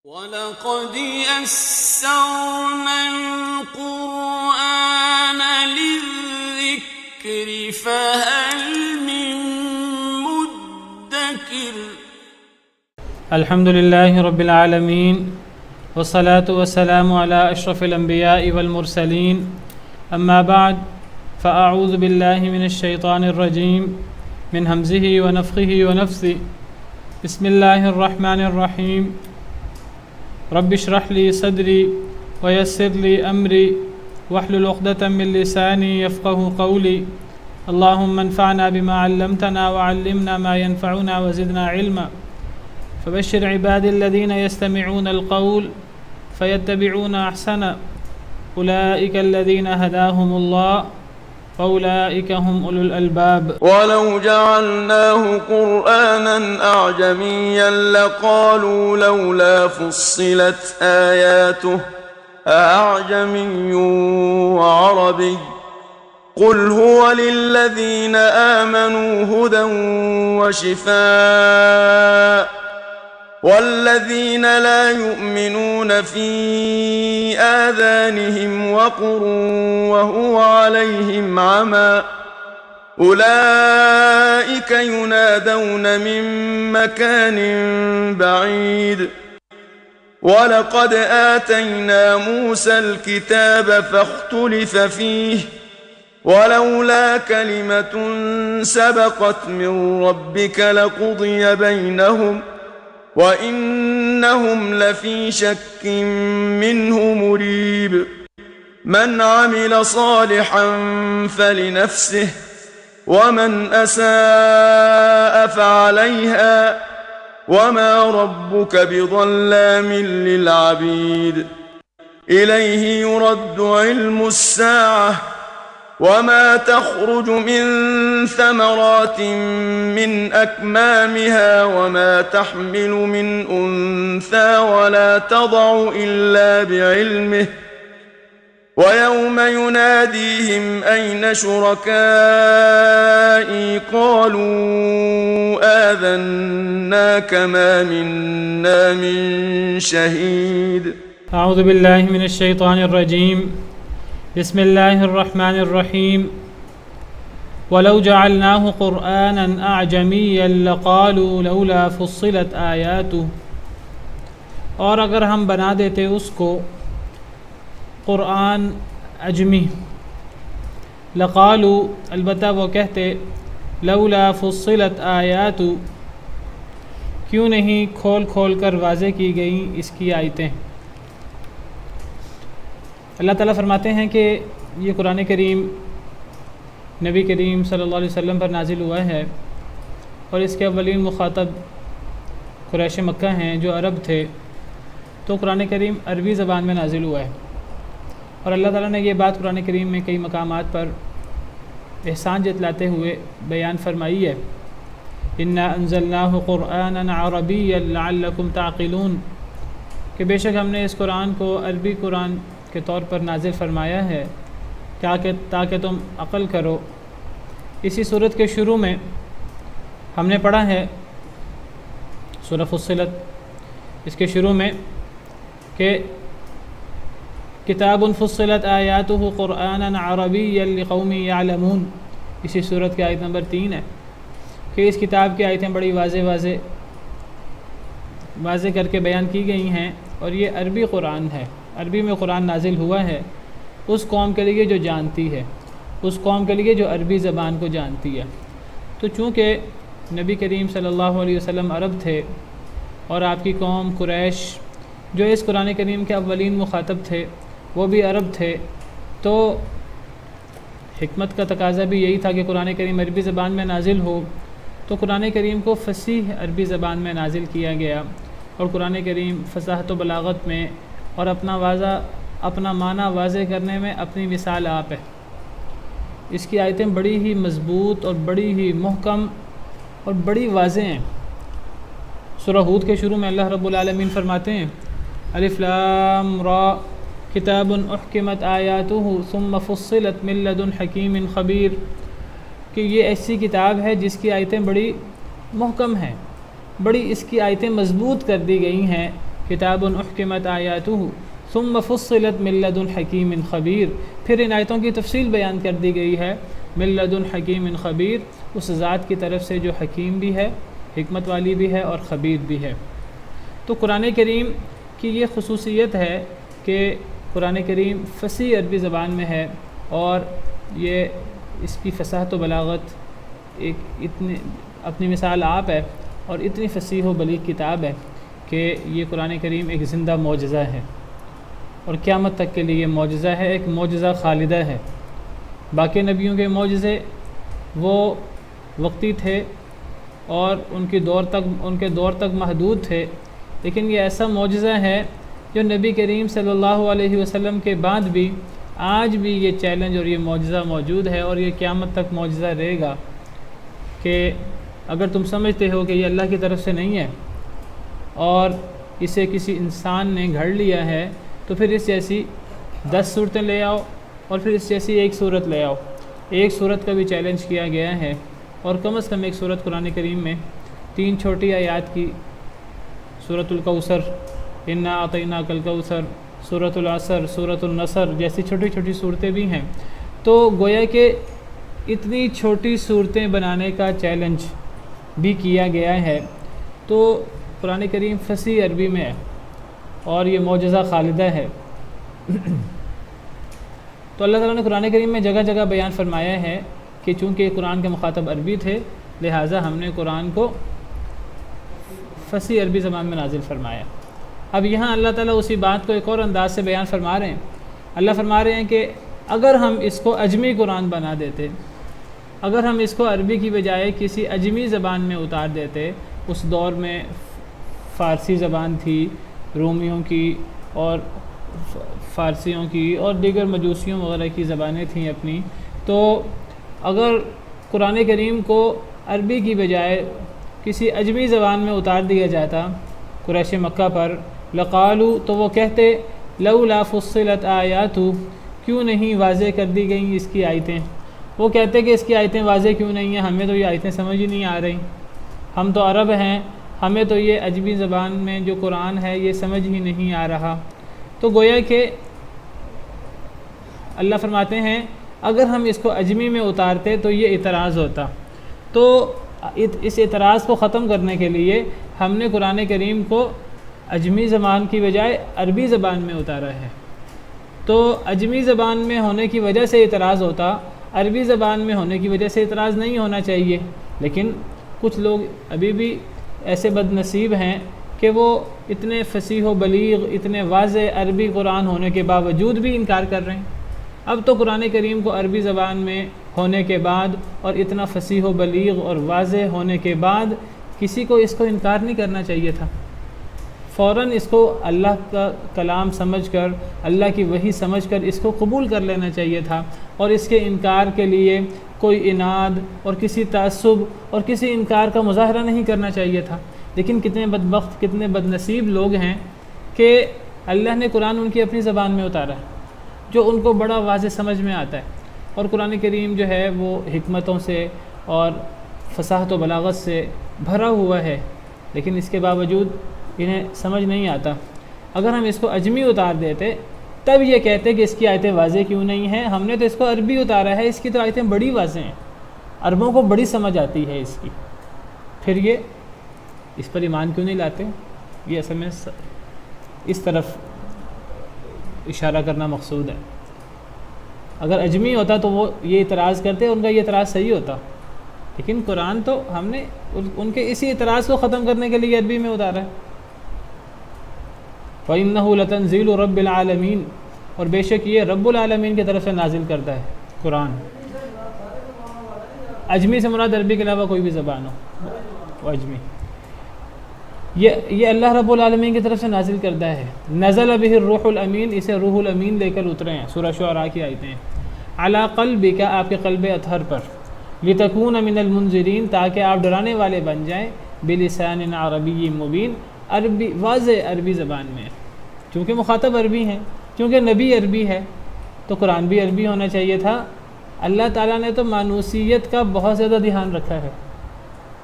وَلَقَدْ يَسَّرْنَا الْقُرْآنَ لِلذِّكْرِ فَهَلْ مِن مُّدَّكِرٍ الحمد لله رب العالمين والصلاة والسلام على أشرف الأنبياء والمرسلين أما بعد فأعوذ بالله من الشيطان الرجيم من همزه ونفخه ونفثه بسم الله الرحمن الرحيم رب اشرح لي صدري ويسر لي أمري واحلل عقدة من لساني يفقه قولي اللهم انفعنا بما علمتنا وعلمنا ما ينفعنا وزدنا علما فبشر عبادي الذين يستمعون القول فيتبعون أحسنه أولئك الذين هداهم الله وأولئك هم أولو الألباب. ولو جعلناه قرآنا أعجميا لقالوا لولا فصلت آياته أعجمي وعربي قل هو للذين آمنوا هدى وشفاء والذين لا يؤمنون في آذانهم وقر وهو عليهم عمى أولئك ينادون من مكان بعيد ولقد آتينا موسى الكتاب فاختلف فيه ولولا كلمة سبقت من ربك لقضي بينهم وإنهم لفي شك منه مريب من عمل صالحا فلنفسه ومن أساء فعليها وما ربك بظلام للعبيد إليه يرد علم الساعة وما تخرج من ثمرات من أكمامها وما تحمل من أنثى ولا تضع إلا بعلمه ويوم يناديهم أين شركائي قالوا آذناك ما منا من شهيد. أعوذ بالله من الشيطان الرجيم بسم الله الرحمن الرحيم ولو جعلناه قرآنا أعجميا لقالوا لولا فصلت آياته. اور اگر ہم بنا دیتے اس کو قرآن عجمی لقالوا البتہ وہ کہتے لولا فصلت آیات کیوں نہیں کھول کھول کر واضح کی گئیں اس کی آیتیں. اللہ تعالیٰ فرماتے ہیں کہ یہ قرآن کریم نبی کریم صلی اللہ علیہ وسلم پر نازل ہوا ہے اور اس کے اولین مخاطب قریش مکہ ہیں جو عرب تھے، تو قرآن کریم عربی زبان میں نازل ہوا ہے. اور اللہ تعالیٰ نے یہ بات قرآن کریم میں کئی مقامات پر احسان جتلاتے ہوئے بیان فرمائی ہے. انا انزلناہ قرآنا عربیا لعلکم تعقلون کہ بے شک ہم نے اس قرآن کو عربی قرآن کے طور پر نازل فرمایا ہے تاکہ تم عقل کرو. اسی صورت کے شروع میں ہم نے پڑھا ہے سورہ فصلت، اس کے شروع میں کہ کتاب فصلت آیاتہ قرآنا عربیا لقوم یعلمون. اسی صورت کی آیت نمبر 3 ہے کہ اس کتاب کی آیتیں بڑی واضح کر کے بیان کی گئی ہیں اور یہ عربی قرآن ہے. عربی میں قرآن نازل ہوا ہے اس قوم کے لیے جو جانتی ہے، اس قوم کے لیے جو عربی زبان کو جانتی ہے. تو چونکہ نبی کریم صلی اللہ علیہ وسلم عرب تھے اور آپ کی قوم قریش جو اس قرآن کریم کے اولین مخاطب تھے وہ بھی عرب تھے، تو حکمت کا تقاضا بھی یہی تھا کہ قرآن کریم عربی زبان میں نازل ہو. تو قرآن کریم کو فصیح عربی زبان میں نازل کیا گیا اور قرآن کریم فصاحت و بلاغت میں اور اپنا معنی واضح کرنے میں اپنی مثال آپ ہے. اس کی آیتیں بڑی ہی مضبوط اور بڑی ہی محکم اور بڑی واضح ہیں. سورہ ہود کے شروع میں اللہ رب العالمین فرماتے ہیں الف لام را کتاب احکمت آیاتہ ثم فصلت من لدن حکیم خبیر کہ یہ ایسی کتاب ہے جس کی آیتیں بڑی محکم ہیں، بڑی اس کی آیتیں مضبوط کر دی گئی ہیں کتاب احکمت آیاتہ ثم فصلت من لدن حکیم خبیر، پھر ان آیتوں کی تفصیل بیان کر دی گئی ہے من لدن حکیم خبیر، اس ذات کی طرف سے جو حکیم بھی ہے، حکمت والی بھی ہے اور خبیر بھی ہے۔ تو قرآن کریم کی یہ خصوصیت ہے کہ قرآن کریم فصیح عربی زبان میں ہے، اور یہ اس کی فصاحت و بلاغت ایک اتنی اپنی مثال آپ ہے، اور اتنی فصیح و بلیغ کتاب ہے کہ یہ قرآن کریم ایک زندہ معجزہ ہے، اور قیامت تک کے لیے یہ معجزہ ہے، ایک معجزہ خالدہ ہے۔ باقی نبیوں کے معجزے وہ وقتی تھے اور ان کے دور تک محدود تھے، لیکن یہ ایسا معجزہ ہے جو نبی کریم صلی اللہ علیہ وسلم کے بعد بھی آج بھی یہ چیلنج اور یہ معجزہ موجود ہے، اور یہ قیامت تک معجزہ رہے گا کہ اگر تم سمجھتے ہو کہ یہ اللہ کی طرف سے نہیں ہے اور اسے کسی انسان نے گھڑ لیا ہے، تو پھر اس جیسی 10 صورتیں لے آؤ، اور پھر اس جیسی ایک صورت لے آؤ۔ ایک صورت کا بھی چیلنج کیا گیا ہے، اور کم از کم ایک صورت قرآن کریم میں 3 چھوٹی آیات کی، سورۃ الکوثر، انا اعطیناک الکوثر، سورۃ العصر، سورۃ النصر جیسی چھوٹی چھوٹی صورتیں بھی ہیں۔ تو گویا کہ اتنی چھوٹی صورتیں بنانے کا چیلنج بھی کیا گیا ہے۔ تو قرآن کریم فصیح عربی میں ہے اور یہ معجزہ خالدہ ہے۔ تو اللہ تعالیٰ نے قرآن کریم میں جگہ جگہ بیان فرمایا ہے کہ چونکہ قرآن کے مخاطب عربی تھے، لہٰذا ہم نے قرآن کو فصیح عربی زبان میں نازل فرمایا۔ اب یہاں اللہ تعالیٰ اسی بات کو ایک اور انداز سے بیان فرما رہے ہیں۔ اللہ فرما رہے ہیں کہ اگر ہم اس کو عجمی قرآن بنا دیتے، اگر ہم اس کو عربی کی بجائے کسی عجمی زبان میں اتار دیتے، اس دور میں فارسی زبان تھی، رومیوں کی اور فارسیوں کی اور دیگر مجوسیوں وغیرہ کی زبانیں تھیں اپنی، تو اگر قرآن کریم کو عربی کی بجائے کسی عجمی زبان میں اتار دیا جاتا قریش مکہ پر، لقالو، تو وہ کہتے لولا فصلت آیاتہ، کیوں نہیں واضح کر دی گئیں اس کی آیتیں۔ وہ کہتے کہ اس کی آیتیں واضح کیوں نہیں ہیں، ہمیں تو یہ آیتیں سمجھ ہی نہیں آ رہی، ہم تو عرب ہیں، ہمیں تو یہ عجمی زبان میں جو قرآن ہے یہ سمجھ ہی نہیں آ رہا۔ تو گویا کہ اللہ فرماتے ہیں اگر ہم اس کو عجمی میں اتارتے تو یہ اعتراض ہوتا، تو اس اعتراض کو ختم کرنے کے لیے ہم نے قرآن کریم کو عجمی زبان کی بجائے عربی زبان میں اتارا ہے۔ تو عجمی زبان میں ہونے کی وجہ سے اعتراض ہوتا، عربی زبان میں ہونے کی وجہ سے اعتراض نہیں ہونا چاہیے، لیکن کچھ لوگ ابھی بھی ایسے بد نصیب ہیں کہ وہ اتنے فصیح و بلیغ، اتنے واضح عربی قرآن ہونے کے باوجود بھی انکار کر رہے ہیں۔ اب تو قرآن کریم کو عربی زبان میں ہونے کے بعد اور اتنا فصیح و بلیغ اور واضح ہونے کے بعد کسی کو اس کو انکار نہیں کرنا چاہیے تھا، فوراً اس کو اللہ کا کلام سمجھ کر، اللہ کی وحی سمجھ کر اس کو قبول کر لینا چاہیے تھا، اور اس کے انکار کے لیے کوئی عناد اور کسی تعصب اور کسی انکار کا مظاہرہ نہیں کرنا چاہیے تھا۔ لیکن کتنے بدبخت، کتنے بد نصیب لوگ ہیں کہ اللہ نے قرآن ان کی اپنی زبان میں اتارا ہے جو ان کو بڑا واضح سمجھ میں آتا ہے، اور قرآن کریم جو ہے وہ حکمتوں سے اور فصاحت و بلاغت سے بھرا ہوا ہے، لیکن اس کے باوجود انہیں سمجھ نہیں آتا۔ اگر ہم اس کو عجمی اتار دیتے تب یہ کہتے کہ اس کی آیتیں واضح کیوں نہیں ہیں، ہم نے تو اس کو عربی اتارا ہے، اس کی تو آیتیں بڑی واضح ہیں، عربوں کو بڑی سمجھ آتی ہے اس کی، پھر یہ اس پر ایمان کیوں نہیں لاتے؟ یہ اصل میں اس طرف اشارہ کرنا مقصود ہے۔ اگر عجمی ہوتا تو وہ یہ اعتراض کرتے، ان کا یہ اعتراض صحیح ہوتا، لیکن قرآن تو ہم نے ان کے اسی اعتراض کو ختم کرنے کے لیے عربی میں اتارا ہے۔ وَإِنَّهُ لَتَنزِيلُ رَبِّ الْعَالَمِينَ، اور بے شک یہ رب العالمین کی طرف سے نازل کرتا ہے قرآن۔ عجمی سے مراد عربی کے علاوہ کوئی بھی زبان ہو، وہ عجمی، یہ اللہ رب العالمین کی طرف سے نازل کرتا ہے۔ نزل بہ الروح الامین، اسے روح الامین لے کر اترے ہیں، سورہ شعراء کی آیتیں ہیں۔ علی قلبک، آپ کے قلب اطہر پر، لتکون من المنذرین، تاکہ آپ ڈرانے والے بن جائیں، بلسان عربی مبین، عربی واضح عربی زبان میں، چونکہ مخاطب عربی ہیں، چونکہ نبی عربی ہے تو قرآن بھی عربی ہونا چاہیے تھا۔ اللہ تعالیٰ نے تو مانوسیت کا بہت زیادہ دھیان رکھا ہے،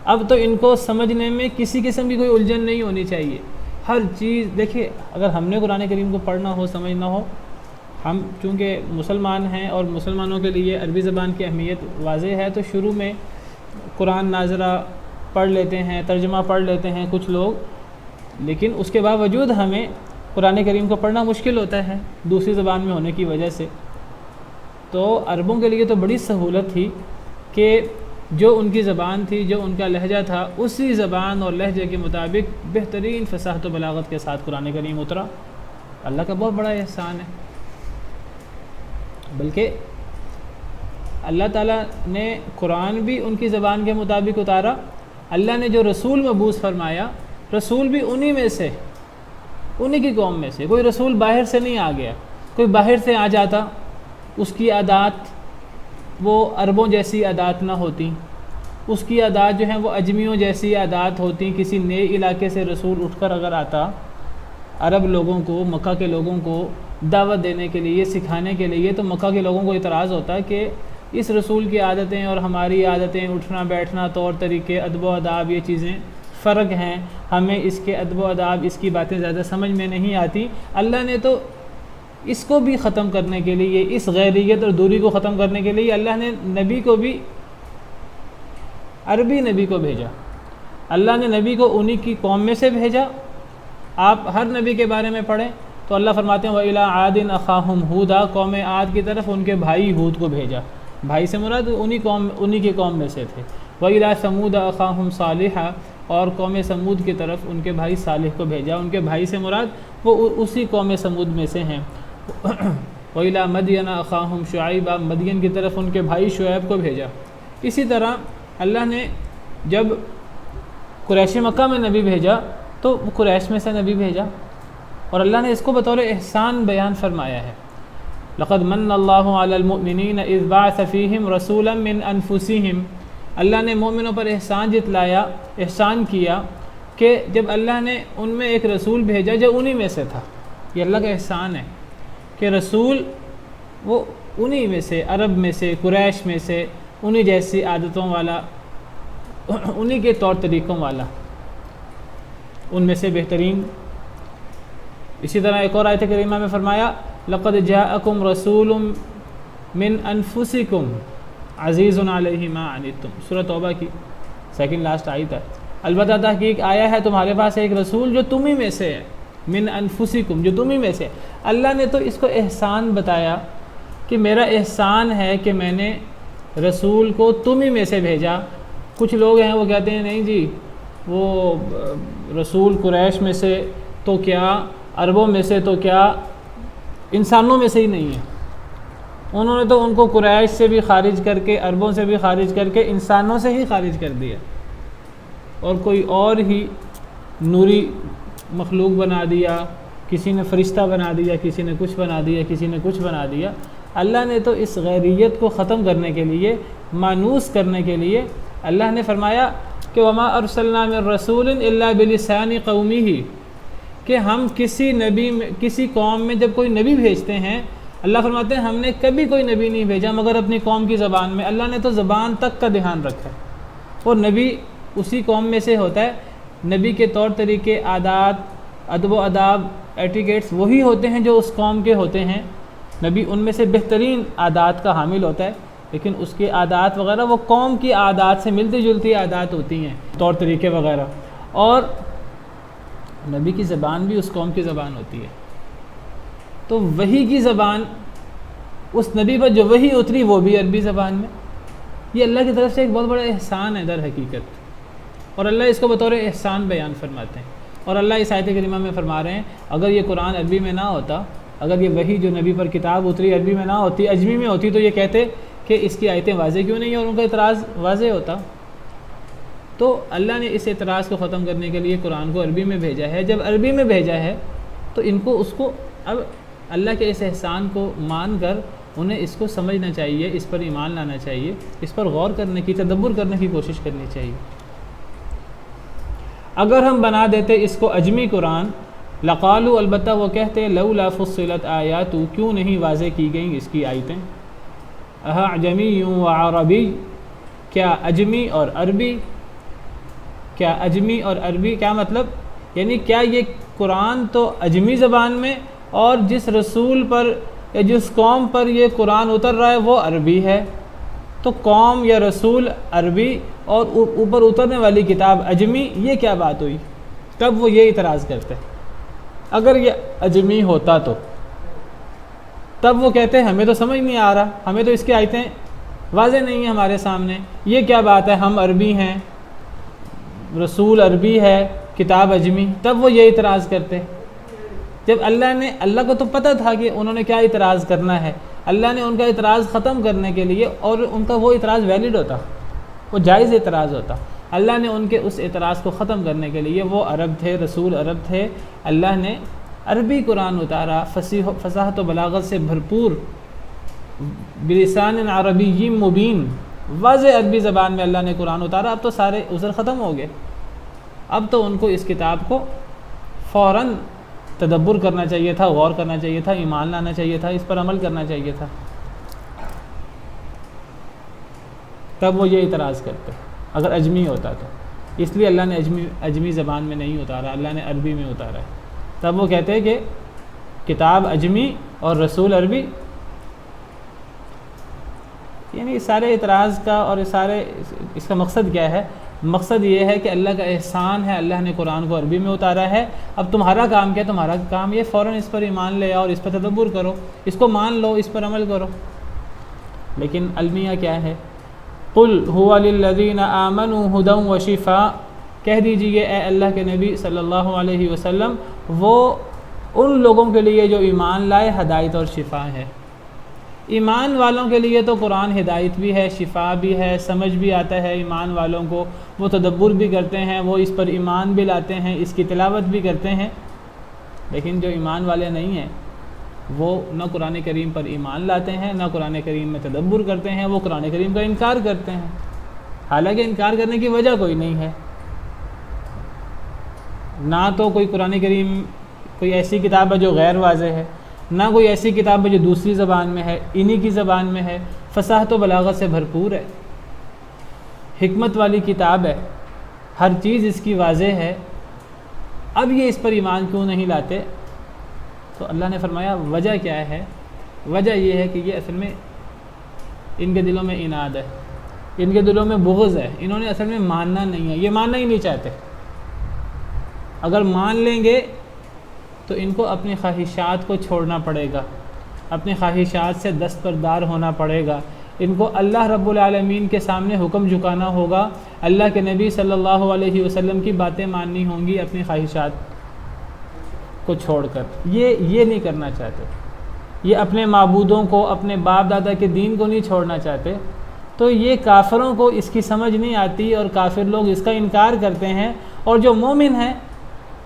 اب تو ان کو سمجھنے میں کسی قسم کی کوئی الجھن نہیں ہونی چاہیے۔ ہر چیز دیکھیے، اگر ہم نے قرآن کریم کو پڑھنا ہو، سمجھنا ہو، ہم چونکہ مسلمان ہیں اور مسلمانوں کے لیے عربی زبان کی اہمیت واضح ہے، تو شروع میں قرآن ناظرہ پڑھ لیتے ہیں، ترجمہ پڑھ لیتے ہیں کچھ لوگ، لیکن اس کے باوجود ہمیں قرآن کریم کو پڑھنا مشکل ہوتا ہے دوسری زبان میں ہونے کی وجہ سے۔ تو عربوں کے لیے تو بڑی سہولت تھی کہ جو ان کی زبان تھی، جو ان کا لہجہ تھا، اسی زبان اور لہجے کے مطابق بہترین فصاحت و بلاغت کے ساتھ قرآن کریم اترا۔ اللہ کا بہت بڑا احسان ہے۔ بلکہ اللہ تعالیٰ نے قرآن بھی ان کی زبان کے مطابق اتارا، اللہ نے جو رسول مبعوث فرمایا، رسول بھی انہی میں سے، انہی کی قوم میں سے، کوئی رسول باہر سے نہیں آ گیا۔ کوئی باہر سے آ جاتا، اس کی عادات وہ عربوں جیسی عادات نہ ہوتی، اس کی عادات جو ہیں وہ اجمیوں جیسی عادات ہوتی۔ کسی نئے علاقے سے رسول اٹھ کر اگر آتا، عرب لوگوں کو، مکہ کے لوگوں کو دعوت دینے کے لیے، سکھانے کے لیے، تو مکہ کے لوگوں کو اعتراض ہوتا کہ اس رسول کی عادتیں اور ہماری عادتیں، اٹھنا بیٹھنا، طور طریقے، ادب و آداب، یہ چیزیں فرق ہیں، ہمیں اس کے ادب و آداب، اس کی باتیں زیادہ سمجھ میں نہیں آتی۔ اللہ نے تو اس کو بھی ختم کرنے کے لیے، اس غیریت اور دوری کو ختم کرنے کے لیے اللہ نے نبی کو بھی، عربی نبی کو بھیجا۔ اللہ نے نبی کو انہی کی قوم میں سے بھیجا۔ آپ ہر نبی کے بارے میں پڑھیں تو اللہ فرماتے ہیں وَإِلَىٰ عَادٍ أَخَاهُمْ هُودًا، قوم عاد کی طرف ان کے بھائی ہود کو بھیجا۔ بھائی سے مراد انہی کی قوم میں سے تھے۔ وَإِلَىٰ ثَمُودَ أَخَاهُمْ صَالِحًا، اور قوم سمود کی طرف ان کے بھائی صالح کو بھیجا۔ ان کے بھائی سے مراد وہ اسی قوم سمود میں سے ہیں۔ وَإِلَىٰ مَدْيَنَ أَخَاهُمْ شُعَيْبًا، مدین کی طرف ان کے بھائی شعیب کو بھیجا۔ اسی طرح اللہ نے جب قریش مکہ میں نبی بھیجا تو قریش میں سے نبی بھیجا، اور اللہ نے اس کو بطور احسان بیان فرمایا ہے۔ لَقَدْ مَنَّ اللَّهُ عَلَى الْمُؤْمِنِينَ إِذْ بَعَثَ فِيهِمْ رَسُولًا مِّنْ أَنفُسِهِمْ، اللہ نے مومنوں پر احسان جتلایا، احسان کیا کہ جب اللہ نے ان میں ایک رسول بھیجا جو انہی میں سے تھا۔ یہ اللہ کا احسان ہے کہ رسول وہ انہی میں سے، عرب میں سے، قریش میں سے، انہی جیسی عادتوں والا، انہی کے طور طریقوں والا، ان میں سے بہترین۔ اسی طرح ایک اور آیت کریمہ میں فرمایا لَقَدْ جَاءَكُمْ رَسُولٌ مِّنْ أَنفُسِكُمْ عَزِيزٌ عَلَيْهِ مَا عَنِتُّمْ، سورۃ توبہ کی سیکنڈ لاسٹ آیت ہے۔ البتہ تحقیق آیا ہے تمہارے پاس ایک رسول جو تمہیں میں سے ہے، من انفسکم، جو تمہیں میں سے۔ اللہ نے تو اس کو احسان بتایا کہ میرا احسان ہے کہ میں نے رسول کو تمہیں میں سے بھیجا۔ کچھ لوگ ہیں وہ کہتے ہیں نہیں جی وہ رسول قریش میں سے تو کیا، عربوں میں سے تو کیا، انسانوں میں سے ہی نہیں ہے۔ انہوں نے تو ان کو قریش سے بھی خارج کر کے، عربوں سے بھی خارج کر کے، انسانوں سے ہی خارج کر دیا، اور کوئی اور ہی نوری مخلوق بنا دیا، کسی نے فرشتہ بنا دیا، کسی نے کچھ بنا دیا، کسی نے کچھ بنا دیا۔ اللہ نے تو اس غیریت کو ختم کرنے کے لیے، مانوس کرنے کے لیے، اللہ نے فرمایا کہ وَمَا أَرْسَلْنَا مِن رَّسُولٍ إِلَّا بِلِسَانِ قَوْمِهِ، کہ ہم کسی نبی میں، کسی قوم میں جب کوئی نبی بھیجتے ہیں، اللہ فرماتے ہیں ہم نے کبھی کوئی نبی نہیں بھیجا مگر اپنی قوم کی زبان میں۔ اللہ نے تو زبان تک کا دھیان رکھا ہے، اور نبی اسی قوم میں سے ہوتا ہے۔ نبی کے طور طریقے، عادات، ادب و آداب، ایٹیکیٹس وہی ہوتے ہیں جو اس قوم کے ہوتے ہیں۔ نبی ان میں سے بہترین عادات کا حامل ہوتا ہے، لیکن اس کے عادات وغیرہ وہ قوم کی عادات سے ملتی جلتی عادات ہوتی ہیں، طور طریقے وغیرہ، اور نبی کی زبان بھی اس قوم کی زبان ہوتی ہے۔ تو وحی کی زبان، اس نبی پر جو وحی اتری وہ بھی عربی زبان میں۔ یہ اللہ کی طرف سے ایک بہت بڑا احسان ہے در حقیقت، اور اللہ اس کو بطور احسان بیان فرماتے ہیں۔ اور اللہ اس آیت کریمہ میں فرما رہے ہیں اگر یہ قرآن عربی میں نہ ہوتا، اگر یہ وحی جو نبی پر کتاب اتری عربی میں نہ ہوتی، اجمی میں ہوتی، تو یہ کہتے کہ اس کی آیتیں واضح کیوں نہیں ہیں، اور ان کا اعتراض واضح ہوتا۔ تو اللہ نے اس اعتراض کو ختم کرنے کے لیے قرآن کو عربی میں بھیجا ہے۔ جب عربی میں بھیجا ہے تو ان کو اس کو اب اللہ کے اس احسان کو مان کر انہیں اس کو سمجھنا چاہیے، اس پر ایمان لانا چاہیے، اس پر غور کرنے کی، تدبر کرنے کی کوشش کرنی چاہیے۔ اگر ہم بنا دیتے اس کو اجمی قرآن، لقالوا، البتہ وہ کہتے لولا فصلت آیات، کیوں نہیں واضح کی گئیں اس کی آیتیں، اعجمی و عربی، کیا اجمی اور عربی، کیا اجمی اور عربی، کیا مطلب؟ یعنی کیا یہ قرآن تو عجمی زبان میں اور جس رسول پر یا جس قوم پر یہ قرآن اتر رہا ہے وہ عربی ہے، تو قوم یا رسول عربی اور اوپر اترنے والی کتاب عجمی، یہ کیا بات ہوئی؟ تب وہ یہ اعتراض کرتے۔ اگر یہ عجمی ہوتا تو تب وہ کہتے ہمیں تو سمجھ نہیں آ رہا، ہمیں تو اس کی آیتیں واضح نہیں ہیں ہمارے سامنے، یہ کیا بات ہے، ہم عربی ہیں، رسول عربی ہے، کتاب عجمی، تب وہ یہ اعتراض کرتے۔ جب اللہ کو تو پتہ تھا کہ انہوں نے کیا اعتراض کرنا ہے، اللہ نے ان کا اعتراض ختم کرنے کے لیے، اور ان کا وہ اعتراض ویلڈ ہوتا، وہ جائز اعتراض ہوتا، اللہ نے ان کے اس اعتراض کو ختم کرنے کے لیے، وہ عرب تھے، رسول عرب تھے، اللہ نے عربی قرآن اتارا، فصاحت و بلاغت سے بھرپور، بلسان عربی مبین، واضح عربی زبان میں اللہ نے قرآن اتارا۔ اب تو سارے عذر ختم ہو گئے، اب تو ان کو اس کتاب کو فوراً تدبر کرنا چاہیے تھا، غور کرنا چاہیے تھا، ایمان لانا چاہیے تھا، اس پر عمل کرنا چاہیے تھا، تب وہ یہ اعتراض کرتے اگر عجمی ہوتا تو۔ اس لیے اللہ نے عجمی زبان میں نہیں اتارا، اللہ نے عربی میں اتارا ہے۔ تب وہ کہتے ہیں کہ کتاب عجمی اور رسول عربی، یعنی سارے اعتراض کا اور اس کا مقصد کیا ہے؟ مقصد یہ ہے کہ اللہ کا احسان ہے، اللہ نے قرآن کو عربی میں اتارا ہے، اب تمہارا کام کیا؟ تمہارا کام یہ فوراً اس پر ایمان لے آؤ اور اس پر تدبر کرو، اس کو مان لو، اس پر عمل کرو۔ لیکن المیہ کیا ہے؟ قُلْ هُوَ لِلَّذِينَ آمَنُوا هُدًى وَشِفَاءً، کہہ دیجئے اے اللہ کے نبی صلی اللہ علیہ وسلم، وہ ان لوگوں کے لیے جو ایمان لائے ہدایت اور شفا ہے۔ ایمان والوں کے لیے تو قرآن ہدایت بھی ہے، شفا بھی ہے، سمجھ بھی آتا ہے ایمان والوں کو، وہ تدبر بھی کرتے ہیں، وہ اس پر ایمان بھی لاتے ہیں، اس کی تلاوت بھی کرتے ہیں۔ لیکن جو ایمان والے نہیں ہیں وہ نہ قرآن کریم پر ایمان لاتے ہیں، نہ قرآن کریم میں تدبر کرتے ہیں، وہ قرآن کریم کا انکار کرتے ہیں، حالانکہ انکار کرنے کی وجہ کوئی نہیں ہے، نہ تو کوئی قرآن کریم کوئی ایسی کتاب ہے جو غیر واضح ہے، نہ کوئی ایسی کتاب ہے جو دوسری زبان میں ہے، انہی کی زبان میں ہے، فصاحت و بلاغت سے بھرپور ہے، حکمت والی کتاب ہے، ہر چیز اس کی واضح ہے، اب یہ اس پر ایمان کیوں نہیں لاتے؟ تو اللہ نے فرمایا وجہ کیا ہے؟ وجہ یہ ہے کہ یہ اصل میں ان کے دلوں میں اناد ہے، ان کے دلوں میں بغض ہے، انہوں نے اصل میں ماننا نہیں ہے، یہ ماننا ہی نہیں چاہتے۔ اگر مان لیں گے تو ان کو اپنی خواہشات کو چھوڑنا پڑے گا، اپنی خواہشات سے دستبردار ہونا پڑے گا، ان کو اللہ رب العالمین کے سامنے حکم جھکانا ہوگا، اللہ کے نبی صلی اللہ علیہ وسلم کی باتیں ماننی ہوں گی اپنی خواہشات کو چھوڑ کر۔ یہ نہیں کرنا چاہتے، یہ اپنے معبودوں کو، اپنے باپ دادا کے دین کو نہیں چھوڑنا چاہتے، تو یہ کافروں کو اس کی سمجھ نہیں آتی اور کافر لوگ اس کا انکار کرتے ہیں، اور جو مومن ہیں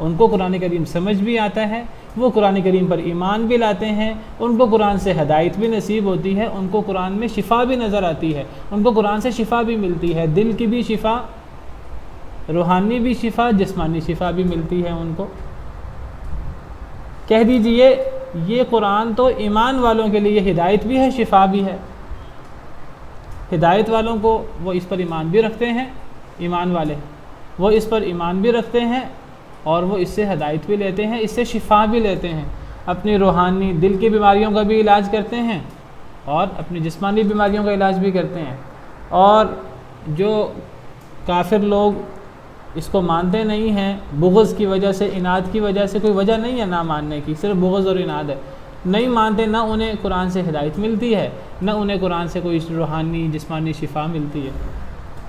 ان کو قرآن کریم سمجھ بھی آتا ہے، وہ قرآن کریم پر ایمان بھی لاتے ہیں، ان کو قرآن سے ہدایت بھی نصیب ہوتی ہے، ان کو قرآن میں شفا بھی نظر آتی ہے، ان کو قرآن سے شفا بھی ملتی ہے، دل کی بھی شفا، روحانی بھی شفا، جسمانی شفا بھی ملتی ہے ان کو۔ کہہ دیجئے یہ قرآن تو ایمان والوں کے لیے ہدایت بھی ہے، شفا بھی ہے۔ ہدایت والوں کو وہ اس پر ایمان بھی رکھتے ہیں، ایمان والے وہ اس پر ایمان بھی رکھتے ہیں اور وہ اس سے ہدایت بھی لیتے ہیں، اس سے شفا بھی لیتے ہیں، اپنی روحانی دل کی بیماریوں کا بھی علاج کرتے ہیں اور اپنی جسمانی بیماریوں کا علاج بھی کرتے ہیں۔ اور جو کافر لوگ اس کو مانتے نہیں ہیں بغض کی وجہ سے، اناد کی وجہ سے، کوئی وجہ نہیں ہے نہ ماننے کی، صرف بغض اور اناد ہے، نہیں مانتے، نہ انہیں قرآن سے ہدایت ملتی ہے، نہ انہیں قرآن سے کوئی روحانی جسمانی شفا ملتی ہے۔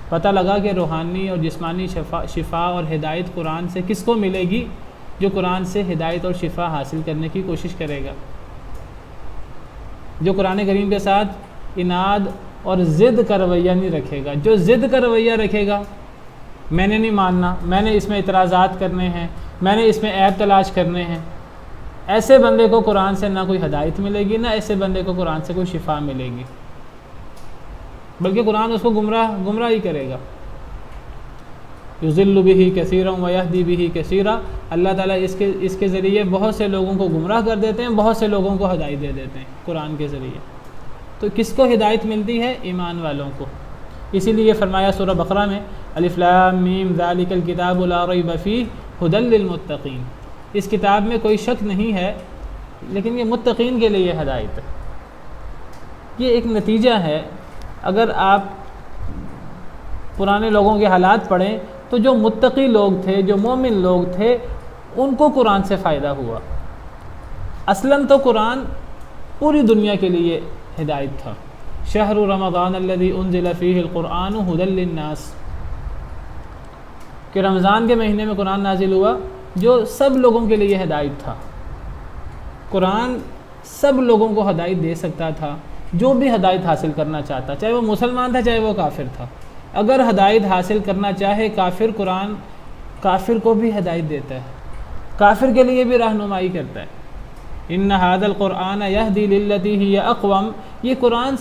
پتہ لگا کہ روحانی اور جسمانی شفا اور ہدایت قرآن سے کس کو ملے گی؟ جو قرآن سے ہدایت اور شفا حاصل کرنے کی کوشش کرے گا، جو قرآن کریم کے ساتھ اناد اور ضد کا رویہ نہیں رکھے گا۔ جو ضد کا رویہ رکھے گا، میں نے نہیں ماننا، میں نے اس میں اعتراضات کرنے ہیں، میں نے اس میں عیب تلاش کرنے ہیں، ایسے بندے کو قرآن سے نہ کوئی ہدایت ملے گی، نہ ایسے بندے کو قرآن سے کوئی شفا ملے گی، بلکہ قرآن اس کو گمراہ ہی کرے گا۔ یضل بہ کثیرا ویہدی بہ کثیرا، اللہ تعالیٰ اس کے ذریعے بہت سے لوگوں کو گمراہ کر دیتے ہیں، بہت سے لوگوں کو ہدایت دے دیتے ہیں قرآن کے ذریعے۔ تو کس کو ہدایت ملتی ہے؟ ایمان والوں کو۔ اسی لیے فرمایا سورہ بقرہ میں الف لام میم ذالک الکتاب لا ریب فیہ ھدی للمتقین، اس کتاب میں کوئی شک نہیں ہے لیکن یہ متقین کے لیے ہدایت ہے۔ یہ ایک نتیجہ ہے۔ اگر آپ پرانے لوگوں کے حالات پڑھیں تو جو متقی لوگ تھے، جو مومن لوگ تھے، ان کو قرآن سے فائدہ ہوا۔ اصلاً تو قرآن پوری دنیا کے لیے ہدایت تھا۔ شہر رمضان الذی انزل فیہ القرآن ھدی للناس، کہ رمضان کے مہینے میں قرآن نازل ہوا جو سب لوگوں کے لیے ہدایت تھا۔ قرآن سب لوگوں کو ہدایت دے سکتا تھا، جو بھی ہدایت حاصل کرنا چاہتا، چاہے وہ مسلمان تھا چاہے وہ کافر تھا۔ اگر ہدایت حاصل کرنا چاہے کافر، قرآن کافر کو بھی ہدایت دیتا ہے، کافر کے لیے بھی رہنمائی کرتا ہے۔ ان ھذا القرآن یہدی للتی ہی اقوم، یہ قرآن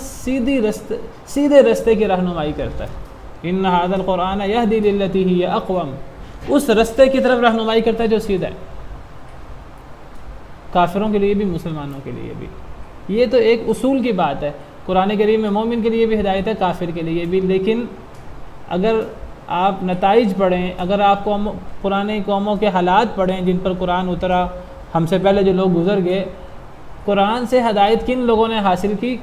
سیدھے رستے کی رہنمائی کرتا ہے۔ ان ھذا القرآن یہدی للتی ہی اقوم، اس رستے کی طرف رہنمائی کرتا ہے جو سیدھا ہے، کافروں کے لیے بھی مسلمانوں کے لیے بھی۔ یہ تو ایک اصول کی بات ہے۔ قرآن کریم میں مومن کے لیے بھی ہدایت ہے، کافر کے لیے بھی۔ لیکن اگر آپ نتائج پڑھیں، اگر آپ پرانے قوموں کے حالات پڑھیں جن پر قرآن اترا، ہم سے پہلے جو لوگ گزر گئے، قرآن سے ہدایت کن لوگوں نے حاصل کی؟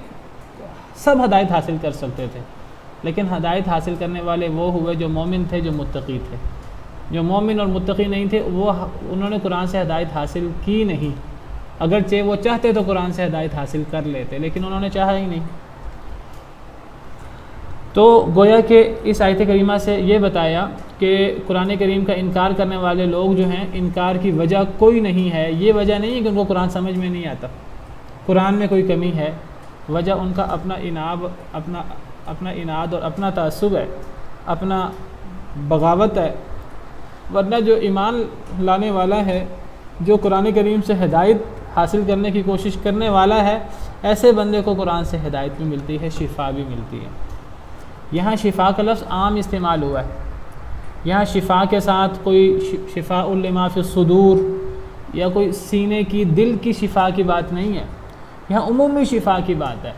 سب ہدایت حاصل کر سکتے تھے، لیکن ہدایت حاصل کرنے والے وہ ہوئے جو مومن تھے، جو متقی تھے۔ جو مومن اور متقی نہیں تھے انہوں نے قرآن سے ہدایت حاصل کی نہیں، اگرچہ وہ چاہتے تو قرآن سے ہدایت حاصل کر لیتے، لیکن انہوں نے چاہا ہی نہیں۔ تو گویا کہ اس آیت کریمہ سے یہ بتایا کہ قرآن کریم کا انکار کرنے والے لوگ جو ہیں، انکار کی وجہ کوئی نہیں ہے۔ یہ وجہ نہیں ہے کہ ان کو قرآن سمجھ میں نہیں آتا، قرآن میں کوئی کمی ہے۔ وجہ ان کا اپنا اناد اور اپنا تعصب ہے، اپنا بغاوت ہے۔ ورنہ جو ایمان لانے والا ہے، جو قرآن کریم سے ہدایت حاصل کرنے کی کوشش کرنے والا ہے، ایسے بندے کو قرآن سے ہدایت بھی ملتی ہے، شفا بھی ملتی ہے۔ یہاں شفا کا لفظ عام استعمال ہوا ہے۔ یہاں شفا کے ساتھ کوئی شفاء لما فی الصدور یا کوئی سینے کی، دل کی شفا کی بات نہیں ہے، یہاں عمومی شفا کی بات ہے۔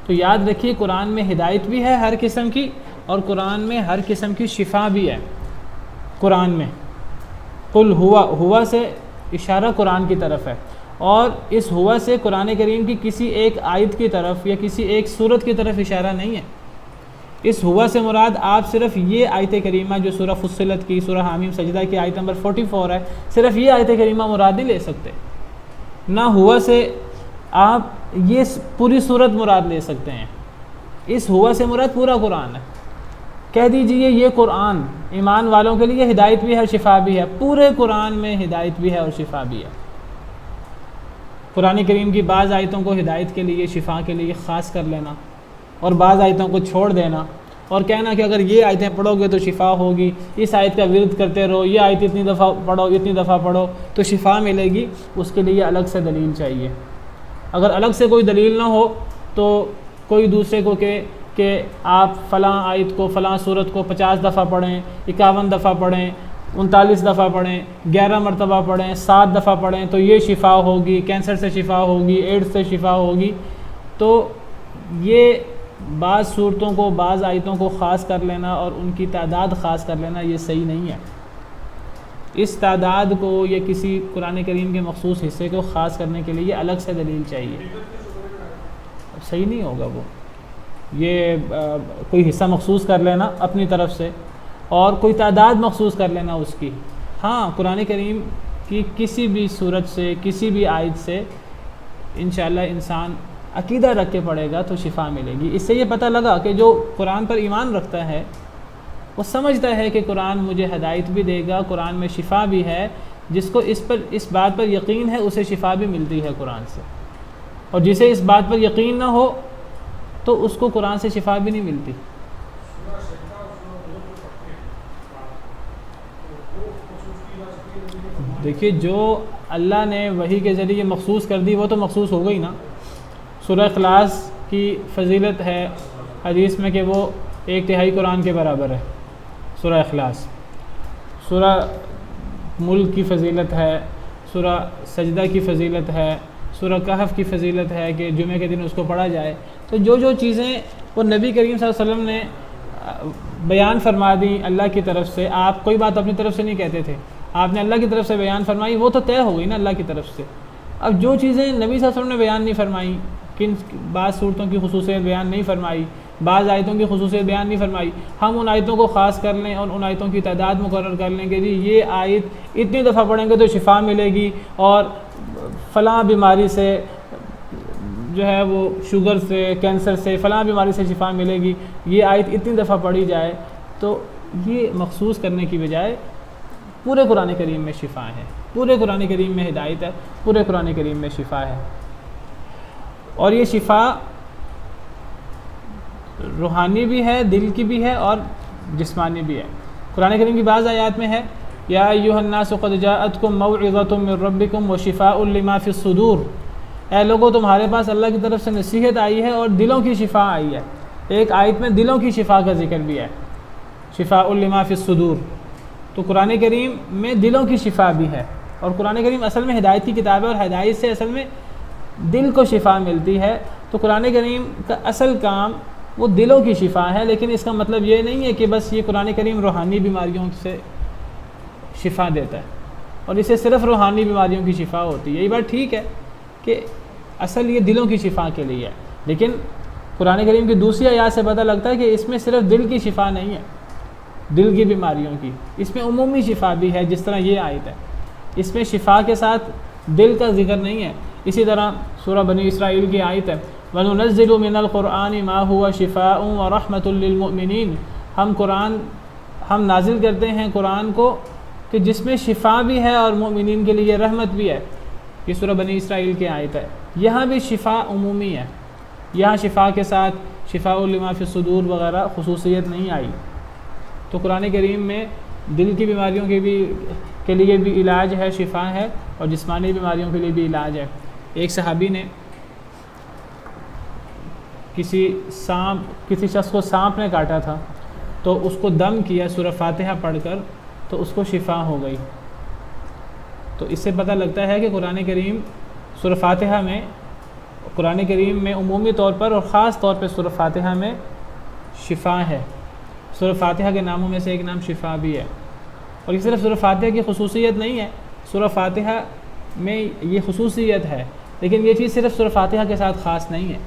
تو یاد رکھیے قرآن میں ہدایت بھی ہے ہر قسم کی، اور قرآن میں ہر قسم کی شفا بھی ہے۔ قرآن میں قل ہوا سے اشارہ قرآن کی طرف ہے، اور اس ہوا سے قرآن کریم کی کسی ایک آیت کی طرف یا کسی ایک سورت کی طرف اشارہ نہیں ہے۔ اس ہوا سے مراد آپ صرف یہ آیت کریمہ جو سورہ فصلت کی، سورہ حامیم سجدہ کی آیت نمبر 44 ہے، صرف یہ آیت کریمہ مراد نہیں لے سکتے۔ نہ ہوا سے آپ یہ پوری سورت مراد لے سکتے ہیں۔ اس ہوا سے مراد پورا قرآن ہے۔ کہہ دیجئے یہ قرآن ایمان والوں کے لیے ہدایت بھی ہے اور شفا بھی ہے۔ پورے قرآن میں ہدایت بھی ہے اور شفا بھی ہے۔ قرآن کریم کی بعض آیتوں کو ہدایت کے لیے، شفا کے لیے خاص کر لینا، اور بعض آیتوں کو چھوڑ دینا اور کہنا کہ اگر یہ آیتیں پڑھو گے تو شفا ہوگی، اس آیت کا ورد کرتے رہو، یہ آیت اتنی دفعہ پڑھو، اتنی دفعہ پڑھو تو شفا ملے گی، اس کے لیے الگ سے دلیل چاہیے۔ اگر الگ سے کوئی دلیل نہ ہو تو کوئی دوسرے کو کہ آپ فلاں آیت کو، فلاں صورت کو 50 دفعہ پڑھیں، 51 دفعہ پڑھیں، 39 دفعہ پڑھیں، 11 مرتبہ پڑھیں، 7 دفعہ پڑھیں تو یہ شفا ہوگی، کینسر سے شفا ہوگی، ایڈز سے شفا ہوگی، تو یہ بعض صورتوں کو، بعض آیتوں کو خاص کر لینا اور ان کی تعداد خاص کر لینا یہ صحیح نہیں ہے۔ اس تعداد کو یا کسی قرآن کریم کے مخصوص حصے کو خاص کرنے کے لیے الگ سے دلیل چاہیے، صحیح نہیں ہوگا وہ۔ یہ کوئی حصہ مخصوص کر لینا اپنی طرف سے اور کوئی تعداد مخصوص کر لینا اس کی۔ ہاں قرآن کریم کی کسی بھی صورت سے، کسی بھی آیت سے انشاءاللہ انسان عقیدہ رکھ کے پڑھے گا تو شفا ملے گی۔ اس سے یہ پتہ لگا کہ جو قرآن پر ایمان رکھتا ہے وہ سمجھتا ہے کہ قرآن مجھے ہدایت بھی دے گا، قرآن میں شفا بھی ہے۔ جس کو اس بات پر یقین ہے اسے شفا بھی ملتی ہے قرآن سے، اور جسے اس بات پر یقین نہ ہو تو اس کو قرآن سے شفا بھی نہیں ملتی۔ دیکھیے جو اللہ نے وحی کے ذریعے مخصوص کر دی وہ تو مخصوص ہو گئی نا۔ سورہ اخلاص کی فضیلت ہے حدیث میں کہ وہ 1/3 قرآن کے برابر ہے۔ سورہ اخلاص، سورہ ملک کی فضیلت ہے، سورہ سجدہ کی فضیلت ہے، سورہ کہف کی فضیلت ہے کہ جمعہ کے دن اس کو پڑھا جائے۔ تو جو چیزیں وہ نبی کریم صلی اللہ علیہ وسلم نے بیان فرما دی اللہ کی طرف سے، آپ کوئی بات اپنی طرف سے نہیں کہتے تھے، آپ نے اللہ کی طرف سے بیان فرمائی وہ تو طے ہو گئی نا اللہ کی طرف سے. اب جو چیزیں نبی صلی اللہ علیہ وسلم نے بیان نہیں فرمائی، کن بعض صورتوں کی خصوصیت بیان نہیں فرمائی، بعض آیتوں کی خصوصیت بیان نہیں فرمائی، ہم ان آیتوں کو خاص کر لیں اور ان آیتوں کی تعداد مقرر کر لیں کہ جی یہ آیت اتنی دفعہ پڑھیں گے تو شفا ملے گی، اور فلاں بیماری سے جو ہے وہ شوگر سے، کینسر سے، فلاں بیماری سے شفا ملے گی، یہ آیت اتنی دفعہ پڑھی جائے. تو یہ مخصوص کرنے کی بجائے پورے قرآن کریم میں شفا ہے، پورے قرآن کریم میں ہدایت ہے، پورے قرآن کریم میں شفا ہے. اور یہ شفا روحانی بھی ہے، دل کی بھی ہے اور جسمانی بھی ہے. قرآن کریم کی بعض آیات میں ہے یا ایھا الناس قد جاءتکم موعظۃ من ربکم وشفاء لما فی الصدور، اے لوگوں تمہارے پاس اللہ کی طرف سے نصیحت آئی ہے اور دلوں کی شفا آئی ہے. ایک آیت میں دلوں کی شفا کا ذکر بھی ہے، شفاء لما فی الصدور. تو قرآن کریم میں دلوں کی شفا بھی ہے، اور قرآن کریم اصل میں ہدایت کی کتاب ہے، اور ہدایت سے اصل میں دل کو شفا ملتی ہے. تو قرآن کریم کا اصل کام وہ دلوں کی شفا ہے، لیکن اس کا مطلب یہ نہیں ہے کہ بس یہ قرآن کریم روحانی بیماریوں سے شفا دیتا ہے اور اسے صرف روحانی بیماریوں کی شفا ہوتی ہے. یہ بات ٹھیک ہے کہ اصل یہ دلوں کی شفا کے لیے ہے، لیکن قرآن کریم کی دوسری آیات سے پتہ لگتا ہے کہ اس میں صرف دل کی شفا نہیں ہے، دل کی بیماریوں کی، اس میں عمومی شفا بھی ہے. جس طرح یہ آیت ہے اس میں شفا کے ساتھ دل کا ذکر نہیں ہے. اسی طرح سورہ بنی اسرائیل کی آیت ہے وَنُنَزِّلُ مِنَ الْقُرْآنِ مَا هُوَ شِفَاءٌ وَرَحْمَةٌ لِّلْمُؤْمِنِينَ ہم نازل کرتے ہیں قرآن کو کہ جس میں شفا بھی ہے اور مومنین کے لیے رحمت بھی ہے. یہ سورہ بنی اسرائیل کی آیت ہے. یہاں بھی شفا عمومی ہے، یہاں شفا کے ساتھ شفاء لما فی الصدور وغیرہ خصوصیت نہیں آئی. تو قرآن کریم میں دل کی بیماریوں کے لیے بھی علاج ہے، شفا ہے، اور جسمانی بیماریوں کے لیے بھی علاج ہے. ایک صحابی نے کسی شخص کو سانپ نے کاٹا تھا تو اس کو دم کیا سورہ فاتحہ پڑھ کر تو اس کو شفا ہو گئی. تو اس سے پتہ لگتا ہے کہ قرآن کریم سورہ فاتحہ میں، قرآن کریم میں عمومی طور پر اور خاص طور پہ سورہ فاتحہ میں شفا ہے. سورہ فاتحہ کے ناموں میں سے ایک نام شفا بھی ہے. اور یہ صرف سورہ فاتحہ کی خصوصیت نہیں ہے، سورہ فاتحہ میں یہ خصوصیت ہے، لیکن یہ چیز صرف سورہ فاتحہ کے ساتھ خاص نہیں ہے.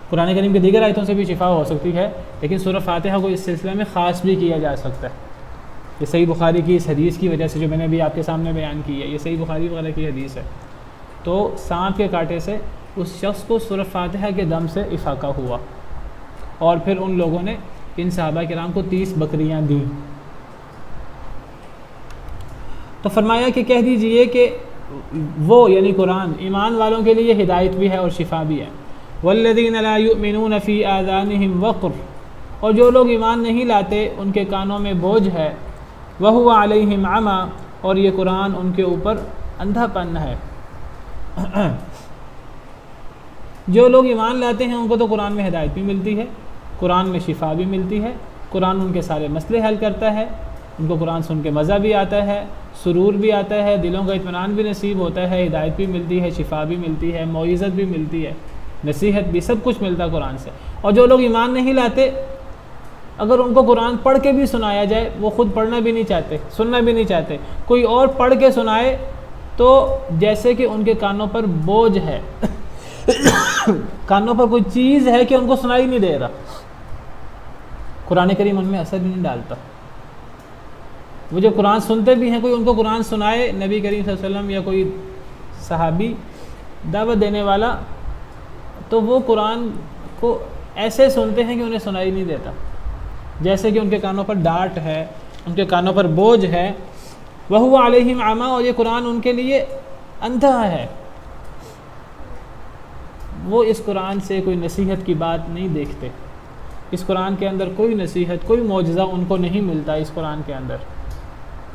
قرآن کریم کے دیگر آیتوں سے بھی شفا ہو سکتی ہے، لیکن سورہ فاتحہ کو اس سلسلے میں خاص بھی کیا جا سکتا ہے. یہ صحیح بخاری کی اس حدیث کی وجہ سے جو میں نے ابھی آپ کے سامنے بیان کی ہے، یہ صحیح بخاری وغیرہ کی حدیث ہے. تو سانپ کے کاٹے سے اس شخص کو سورہ فاتحہ کے دم سے افاقہ ہوا، اور پھر ان لوگوں نے ان صحابہ کرام کو 30 بکریاں دیں. تو فرمایا کہ کہہ دیجئے کہ وہ یعنی قرآن ایمان والوں کے لیے ہدایت بھی ہے اور شفا بھی ہے. والذین لا یؤمنون فی آذانہم وقر، اور جو لوگ ایمان نہیں لاتے ان کے کانوں میں بوجھ ہے. وہو علیہم عمی، اور یہ قرآن ان کے اوپر اندھا پن ہے. جو لوگ ایمان لاتے ہیں ان کو تو قرآن میں ہدایت بھی ملتی ہے، قرآن میں شفا بھی ملتی ہے، قرآن ان کے سارے مسئلے حل کرتا ہے، ان کو قرآن سن کے مزہ بھی آتا ہے، سرور بھی آتا ہے، دلوں کا اطمینان بھی نصیب ہوتا ہے، ہدایت بھی ملتی ہے، شفا بھی ملتی ہے، موعظت بھی ملتی ہے، نصیحت بھی، سب کچھ ملتا ہے قرآن سے. اور جو لوگ ایمان نہیں لاتے، اگر ان کو قرآن پڑھ کے بھی سنایا جائے وہ خود پڑھنا بھی نہیں چاہتے، سننا بھی نہیں چاہتے. کوئی اور پڑھ کے سنائے تو جیسے کہ ان کے کانوں پر بوجھ ہے، کانوں پر کوئی چیز ہے کہ ان کو سنائی نہیں دے رہا. قرآن کریم ان میں اثر بھی نہیں ڈالتا. وہ جو قرآن سنتے بھی ہیں، کوئی ان کو قرآن سنائے، نبی کریم صلی اللہ علیہ وسلم یا کوئی صحابی دعوت دینے والا، تو وہ قرآن کو ایسے سنتے ہیں کہ انہیں سنائی نہیں دیتا، جیسے کہ ان کے کانوں پر ڈانٹ ہے، ان کے کانوں پر بوجھ ہے. وَهُوَ عَلَيْهِمْ عَمَى، اور یہ قرآن ان کے لیے اندھا ہے. وہ اس قرآن سے کوئی نصیحت کی بات نہیں دیکھتے، اس قرآن کے اندر کوئی نصیحت، کوئی معجزہ ان کو نہیں ملتا. اس قرآن کے اندر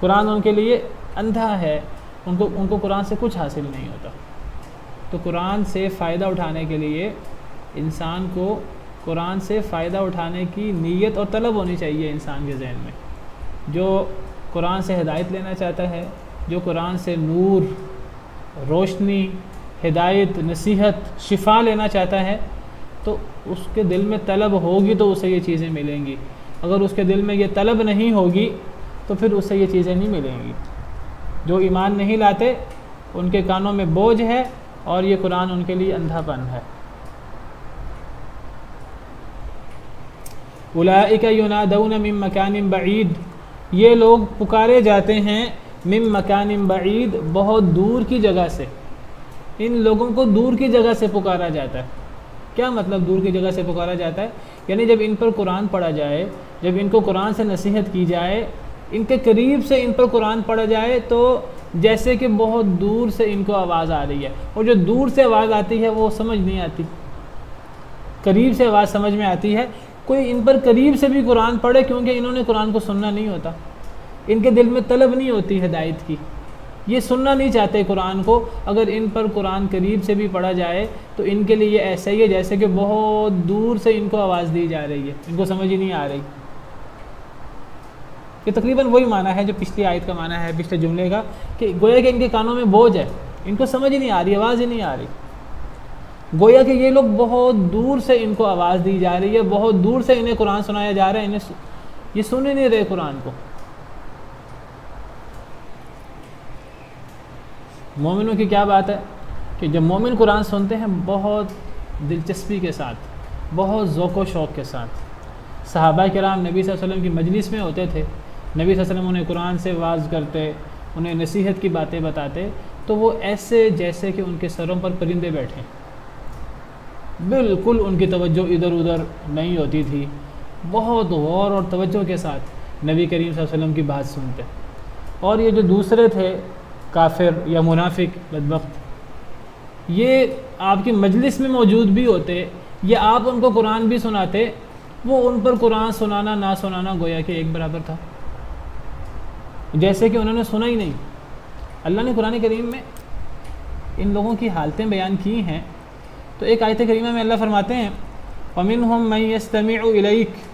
قرآن ان کے لیے اندھا ہے، ان کو قرآن سے کچھ حاصل نہیں ہوتا. تو قرآن سے فائدہ اٹھانے کے لیے انسان کو قرآن سے فائدہ اٹھانے کی نیت اور طلب ہونی چاہیے انسان کے ذہن میں. جو قرآن سے ہدایت لینا چاہتا ہے، جو قرآن سے نور، روشنی، ہدایت، نصیحت، شفا لینا چاہتا ہے، تو اس کے دل میں طلب ہوگی تو اسے یہ چیزیں ملیں گی. اگر اس کے دل میں یہ طلب نہیں ہوگی تو پھر اس سے یہ چیزیں نہیں ملیں گی۔ جو ایمان نہیں لاتے ان کے کانوں میں بوجھ ہے اور یہ قرآن ان کے لیے اندھا پن ہے۔ اولئک ینادون من مکان بعید، یہ لوگ پکارے جاتے ہیں من مکان بعید، بہت دور کی جگہ سے۔ ان لوگوں کو دور کی جگہ سے پکارا جاتا ہے۔ کیا مطلب دور کی جگہ سے پکارا جاتا ہے؟ یعنی جب ان پر قرآن پڑھا جائے، جب ان کو قرآن سے نصیحت کی جائے، ان کے قریب سے ان پر قرآن پڑھا جائے تو جیسے کہ بہت دور سے ان کو آواز آ رہی ہے، اور جو دور سے آواز آتی ہے وہ سمجھ نہیں آتی، قریب سے آواز سمجھ میں آتی ہے۔ کوئی ان پر قریب سے بھی قرآن پڑھے، کیونکہ انہوں نے قرآن کو سننا نہیں ہوتا، ان کے دل میں طلب نہیں ہوتی ہدایت کی، یہ سننا نہیں چاہتے قرآن کو۔ اگر ان پر قرآن قریب سے بھی پڑھا جائے تو ان کے لیے یہ ایسا ہی ہے جیسے کہ بہت دور سے ان کو آواز دی جا رہی ہے، ان کو سمجھ ہی نہیں آ رہی۔ یہ تقریباً وہی معنی ہے جو پچھلی آیت کا معنی ہے، پچھلے جملے کا، کہ گویا کہ ان کے کانوں میں بوجھ ہے، ان کو سمجھ ہی نہیں آ رہی، آواز ہی نہیں آ رہی۔ گویا کہ یہ لوگ بہت دور سے ان کو آواز دی جا رہی ہے، بہت دور سے انہیں قرآن سنایا جا رہا ہے، یہ سن ہی نہیں رہے قرآن کو۔ مومنوں کی کیا بات ہے کہ جب مومن قرآن سنتے ہیں بہت دلچسپی کے ساتھ، بہت ذوق و شوق کے ساتھ۔ صحابہ کرام نبی صلی اللہ علیہ وسلم کی مجلس میں ہوتے تھے، نبی صلی اللہ علیہ وسلم انہیں قرآن سے واعظ کرتے، انہیں نصیحت کی باتیں بتاتے، تو وہ ایسے جیسے کہ ان کے سروں پر پرندے بیٹھیں، بالکل ان کی توجہ ادھر ادھر نہیں ہوتی تھی، بہت غور اور توجہ کے ساتھ نبی کریم صلی اللہ علیہ وسلم کی بات سنتے۔ اور یہ جو دوسرے تھے کافر یا منافق بدبخت، یہ آپ کی مجلس میں موجود بھی ہوتے یا آپ ان کو قرآن بھی سناتے، وہ ان پر قرآن سنانا نہ سنانا گویا کہ ایک برابر تھا، جیسے کہ انہوں نے سنا ہی نہیں۔ اللہ نے قرآن کریم میں ان لوگوں کی حالتیں بیان کی ہیں، تو ایک آیت کریمہ میں اللہ فرماتے ہیں وَمِنْهُمْ مَنْ يَسْتَمِعُ إِلَيْكَ،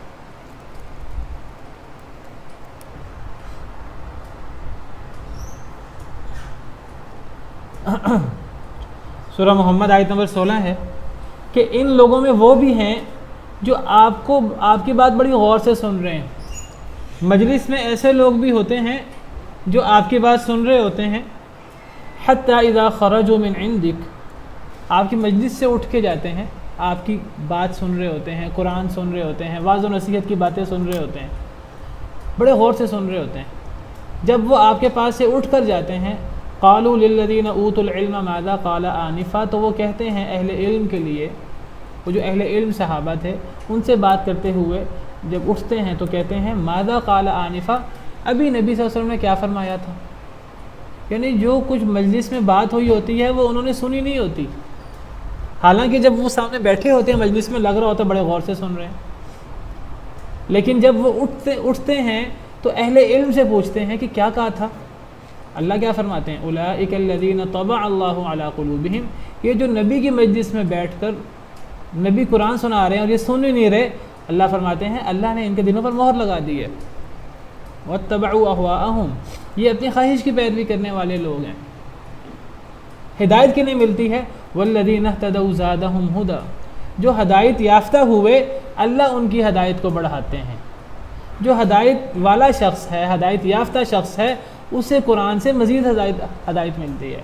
سورہ محمد آیت نمبر 16 ہے کہ ان لوگوں میں وہ بھی ہیں جو آپ کی بات بڑی غور سے سن رہے ہیں۔ مجلس میں ایسے لوگ بھی ہوتے ہیں جو آپ کی بات سن رہے ہوتے ہیں، حَتَّى إِذَا خَرَجُوا مِنْ عِنْدِكَ، آپ کی مجلس سے اٹھ کے جاتے ہیں، آپ کی بات سن رہے ہوتے ہیں، قرآن سن رہے ہوتے ہیں، واعظ و نصیحت کی باتیں سن رہے ہوتے ہیں، بڑے غور سے سن رہے ہوتے ہیں۔ جب وہ آپ کے پاس سے اٹھ کر جاتے ہیں، قالوا للذین اوتوا العلم ماذا قال آنفا، تو وہ کہتے ہیں اہل علم کے لیے، وہ جو اہل علم صحابہ تھے ان سے بات کرتے ہوئے جب اٹھتے ہیں تو کہتے ہیں ماذا قال آنفا، ابھی نبی صلی اللہ علیہ وسلم نے کیا فرمایا تھا۔ یعنی جو کچھ مجلس میں بات ہوئی ہوتی ہے وہ انہوں نے سنی نہیں ہوتی، حالانکہ جب وہ سامنے بیٹھے ہوتے ہیں مجلس میں لگ رہا ہوتا ہے بڑے غور سے سن رہے ہیں، لیکن جب وہ اٹھتے ہیں تو اہل علم سے پوچھتے ہیں کہ کیا کہا تھا۔ اللہ کیا فرماتے ہیں اولئک الذین طبع اللہ علی قلوبہم، یہ جو نبی کی مجلس میں بیٹھ کر نبی قرآن سنا رہے ہیں اور یہ سن ہی نہیں رہے، اللہ فرماتے ہیں اللہ نے ان کے دلوں پر مہر لگا دی ہے۔ واتبعوا اہواءہم، یہ اپنی خواہش کی پیروی کرنے والے لوگ ہیں۔ ہدایت کی نہیں ملتی ہے، والذین اہتدوا زادہم ھدی، جو ہدایت یافتہ ہوئے اللہ ان کی ہدایت کو بڑھاتے ہیں۔ جو ہدایت والا شخص ہے، ہدایت یافتہ شخص ہے، اسے قرآن سے مزید ہدایت ملتی ہے۔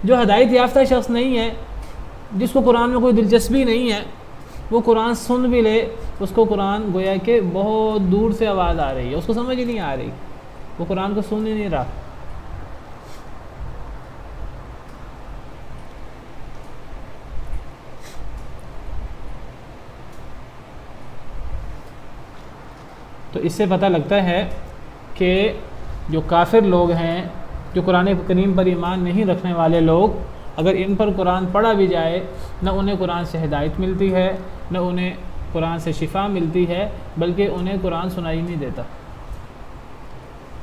جو ہدایت یافتہ شخص نہیں ہے، جس کو قرآن میں کوئی دلچسپی نہیں ہے، وہ قرآن سن بھی لے، اس کو قرآن گویا کہ بہت دور سے آواز آ رہی ہے، اس کو سمجھ ہی نہیں آ رہی، وہ قرآن کو سن ہی نہیں رہا۔ تو اس سے پتہ لگتا ہے کہ جو کافر لوگ ہیں، جو قرآن کریم پر ایمان نہیں رکھنے والے لوگ، اگر ان پر قرآن پڑھا بھی جائے نہ انہیں قرآن سے ہدایت ملتی ہے، نہ انہیں قرآن سے شفا ملتی ہے، بلکہ انہیں قرآن سنائی نہیں دیتا۔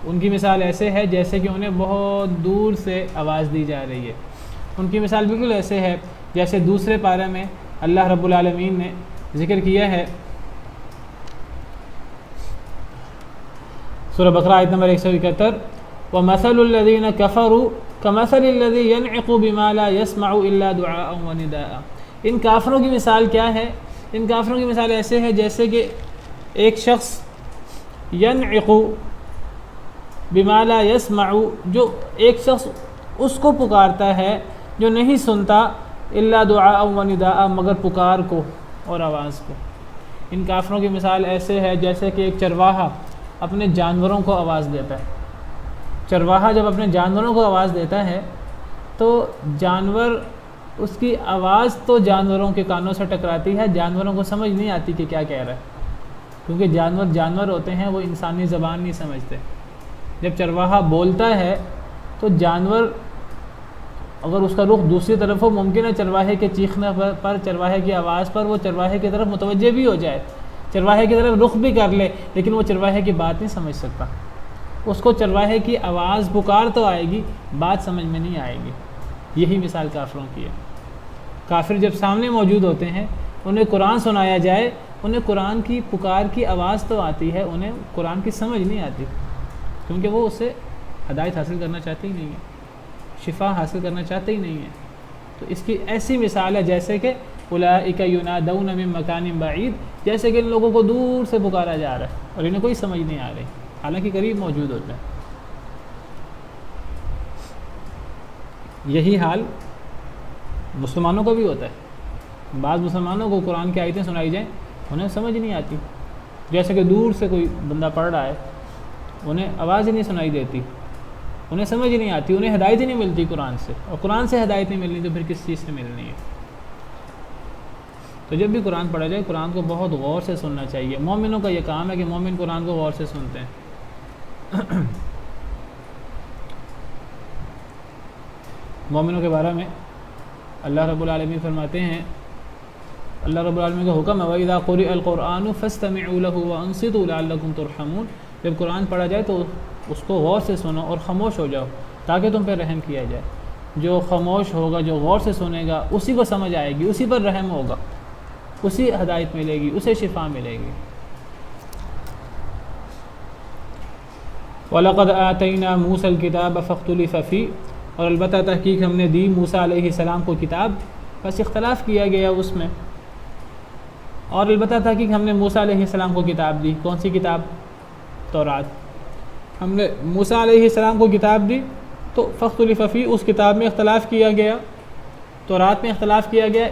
ان کی مثال ایسے ہے جیسے کہ انہیں بہت دور سے آواز دی جا رہی ہے۔ ان کی مثال بالکل ایسے ہے جیسے دوسرے پارے میں اللہ رب العالمین نے ذکر کیا ہے، سورہ بقرہ آیت نمبر 171، وَمَثَلُ الَّذِينَ كَفَرُوا كَمَثَلِ الَّذِي يَنْعِقُ بِمَا لَا يَسْمَعُ إِلَّا دُعَاءً وَنِدَاءً۔ ان کافروں کی مثال کیا ہے؟ ان کافروں کی مثال ایسے ہے جیسے کہ ایک شخص ینعق بما لا یسمع، جو ایک شخص اس کو پکارتا ہے جو نہیں سنتا، الا دعاء و نداء، مگر پکار کو اور آواز کو۔ ان کافروں کی مثال ایسے ہے جیسے کہ ایک چرواہا اپنے جانوروں کو آواز دیتا ہے۔ چرواہا جب اپنے جانوروں کو آواز دیتا ہے تو جانور، اس کی آواز تو جانوروں کے کانوں سے ٹکراتی ہے، جانوروں کو سمجھ نہیں آتی کہ کیا کہہ رہا ہے، کیونکہ جانور ہوتے ہیں، وہ انسانی زبان نہیں سمجھتے۔ جب چرواہا بولتا ہے تو جانور، اگر اس کا رخ دوسری طرف ہو، ممکن ہے چرواہے کے چیخنے پر، چرواہے کی آواز پر وہ چرواہے کی طرف متوجہ بھی ہو جائے، چرواہے کی طرف رخ بھی کر لے، لیکن وہ چرواہے کی بات نہیں سمجھ سکتا۔ اس کو چرواہے کی آواز پکار تو آئے گی، بات سمجھ میں نہیں آئے گی۔ یہی مثال کافروں کی ہے۔ کافر جب سامنے موجود ہوتے ہیں، انہیں قرآن سنایا جائے، انہیں قرآن کی پکار کی آواز تو آتی ہے، انہیں قرآن کی سمجھ نہیں آتی، کیونکہ وہ اس سے ہدایت حاصل کرنا چاہتے ہی نہیں ہیں، شفا حاصل کرنا چاہتے ہی نہیں ہیں۔ تو اس کی ایسی مثال ہے جیسے کہ اولئک ینادون من مکان بعید، جیسے کہ ان لوگوں کو دور سے پکارا جا رہا ہے اور انہیں کوئی سمجھ نہیں آ رہی، حالانکہ قریب موجود ہوتا ہے۔ یہی حال مسلمانوں کو بھی ہوتا ہے۔ بعض مسلمانوں کو قرآن کی آیتیں سنائی جائیں، انہیں سمجھ نہیں آتی، جیسے کہ دور سے کوئی بندہ پڑھ رہا ہے، انہیں آواز ہی نہیں سنائی دیتی، انہیں سمجھ نہیں آتی، انہیں ہدایت ہی نہیں ملتی قرآن سے، اور قرآن سے ہدایت نہیں ملنی تو پھر کس چیز سے ملنی ہے؟ تو جب بھی قرآن پڑھا جائے، قرآن کو بہت غور سے سننا چاہیے۔ مومنوں کا یہ کام ہے کہ مومن قرآن کو غور سے سنتے ہیں۔ مومنوں کے بارے میں اللہ رب العالمین فرماتے ہیں، اللہ رب العالمین کا حکم ہے وَإِذَا قُرِئَ الْقُرْآنُ فَاسْتَمِعُوا لَهُ وَأَنصِتُوا لَعَلَّكُمْ تُرْحَمُونَ، جب قرآن پڑھا جائے تو اس کو غور سے سنو اور خاموش ہو جاؤ تاکہ تم پہ رحم کیا جائے۔ جو خاموش ہوگا، جو غور سے سنے گا، اسی کو سمجھ آئے گی، اسی پر رحم ہوگا، اسی ہدایت ملے گی، اسے شفا ملے گی۔ وَلَقَدْ آتَيْنَا مُوسَى الْكِتَابَ فَاخْتُلِفَ فِيهِ، اور البتہ تحقیق ہم نے دی موسیٰ علیہ السلام کو کتاب، بس اختلاف کیا گیا اس میں۔ اور البتہ تحقیق ہم نے موسیٰ علیہ السلام کو کتاب دی، کون سی کتاب؟ تورات۔ ہم نے موسیٰ علیہ السلام کو کتاب دی تو فاختلف فیہ، اس کتاب میں اختلاف کیا گیا، تورات میں اختلاف کیا گیا۔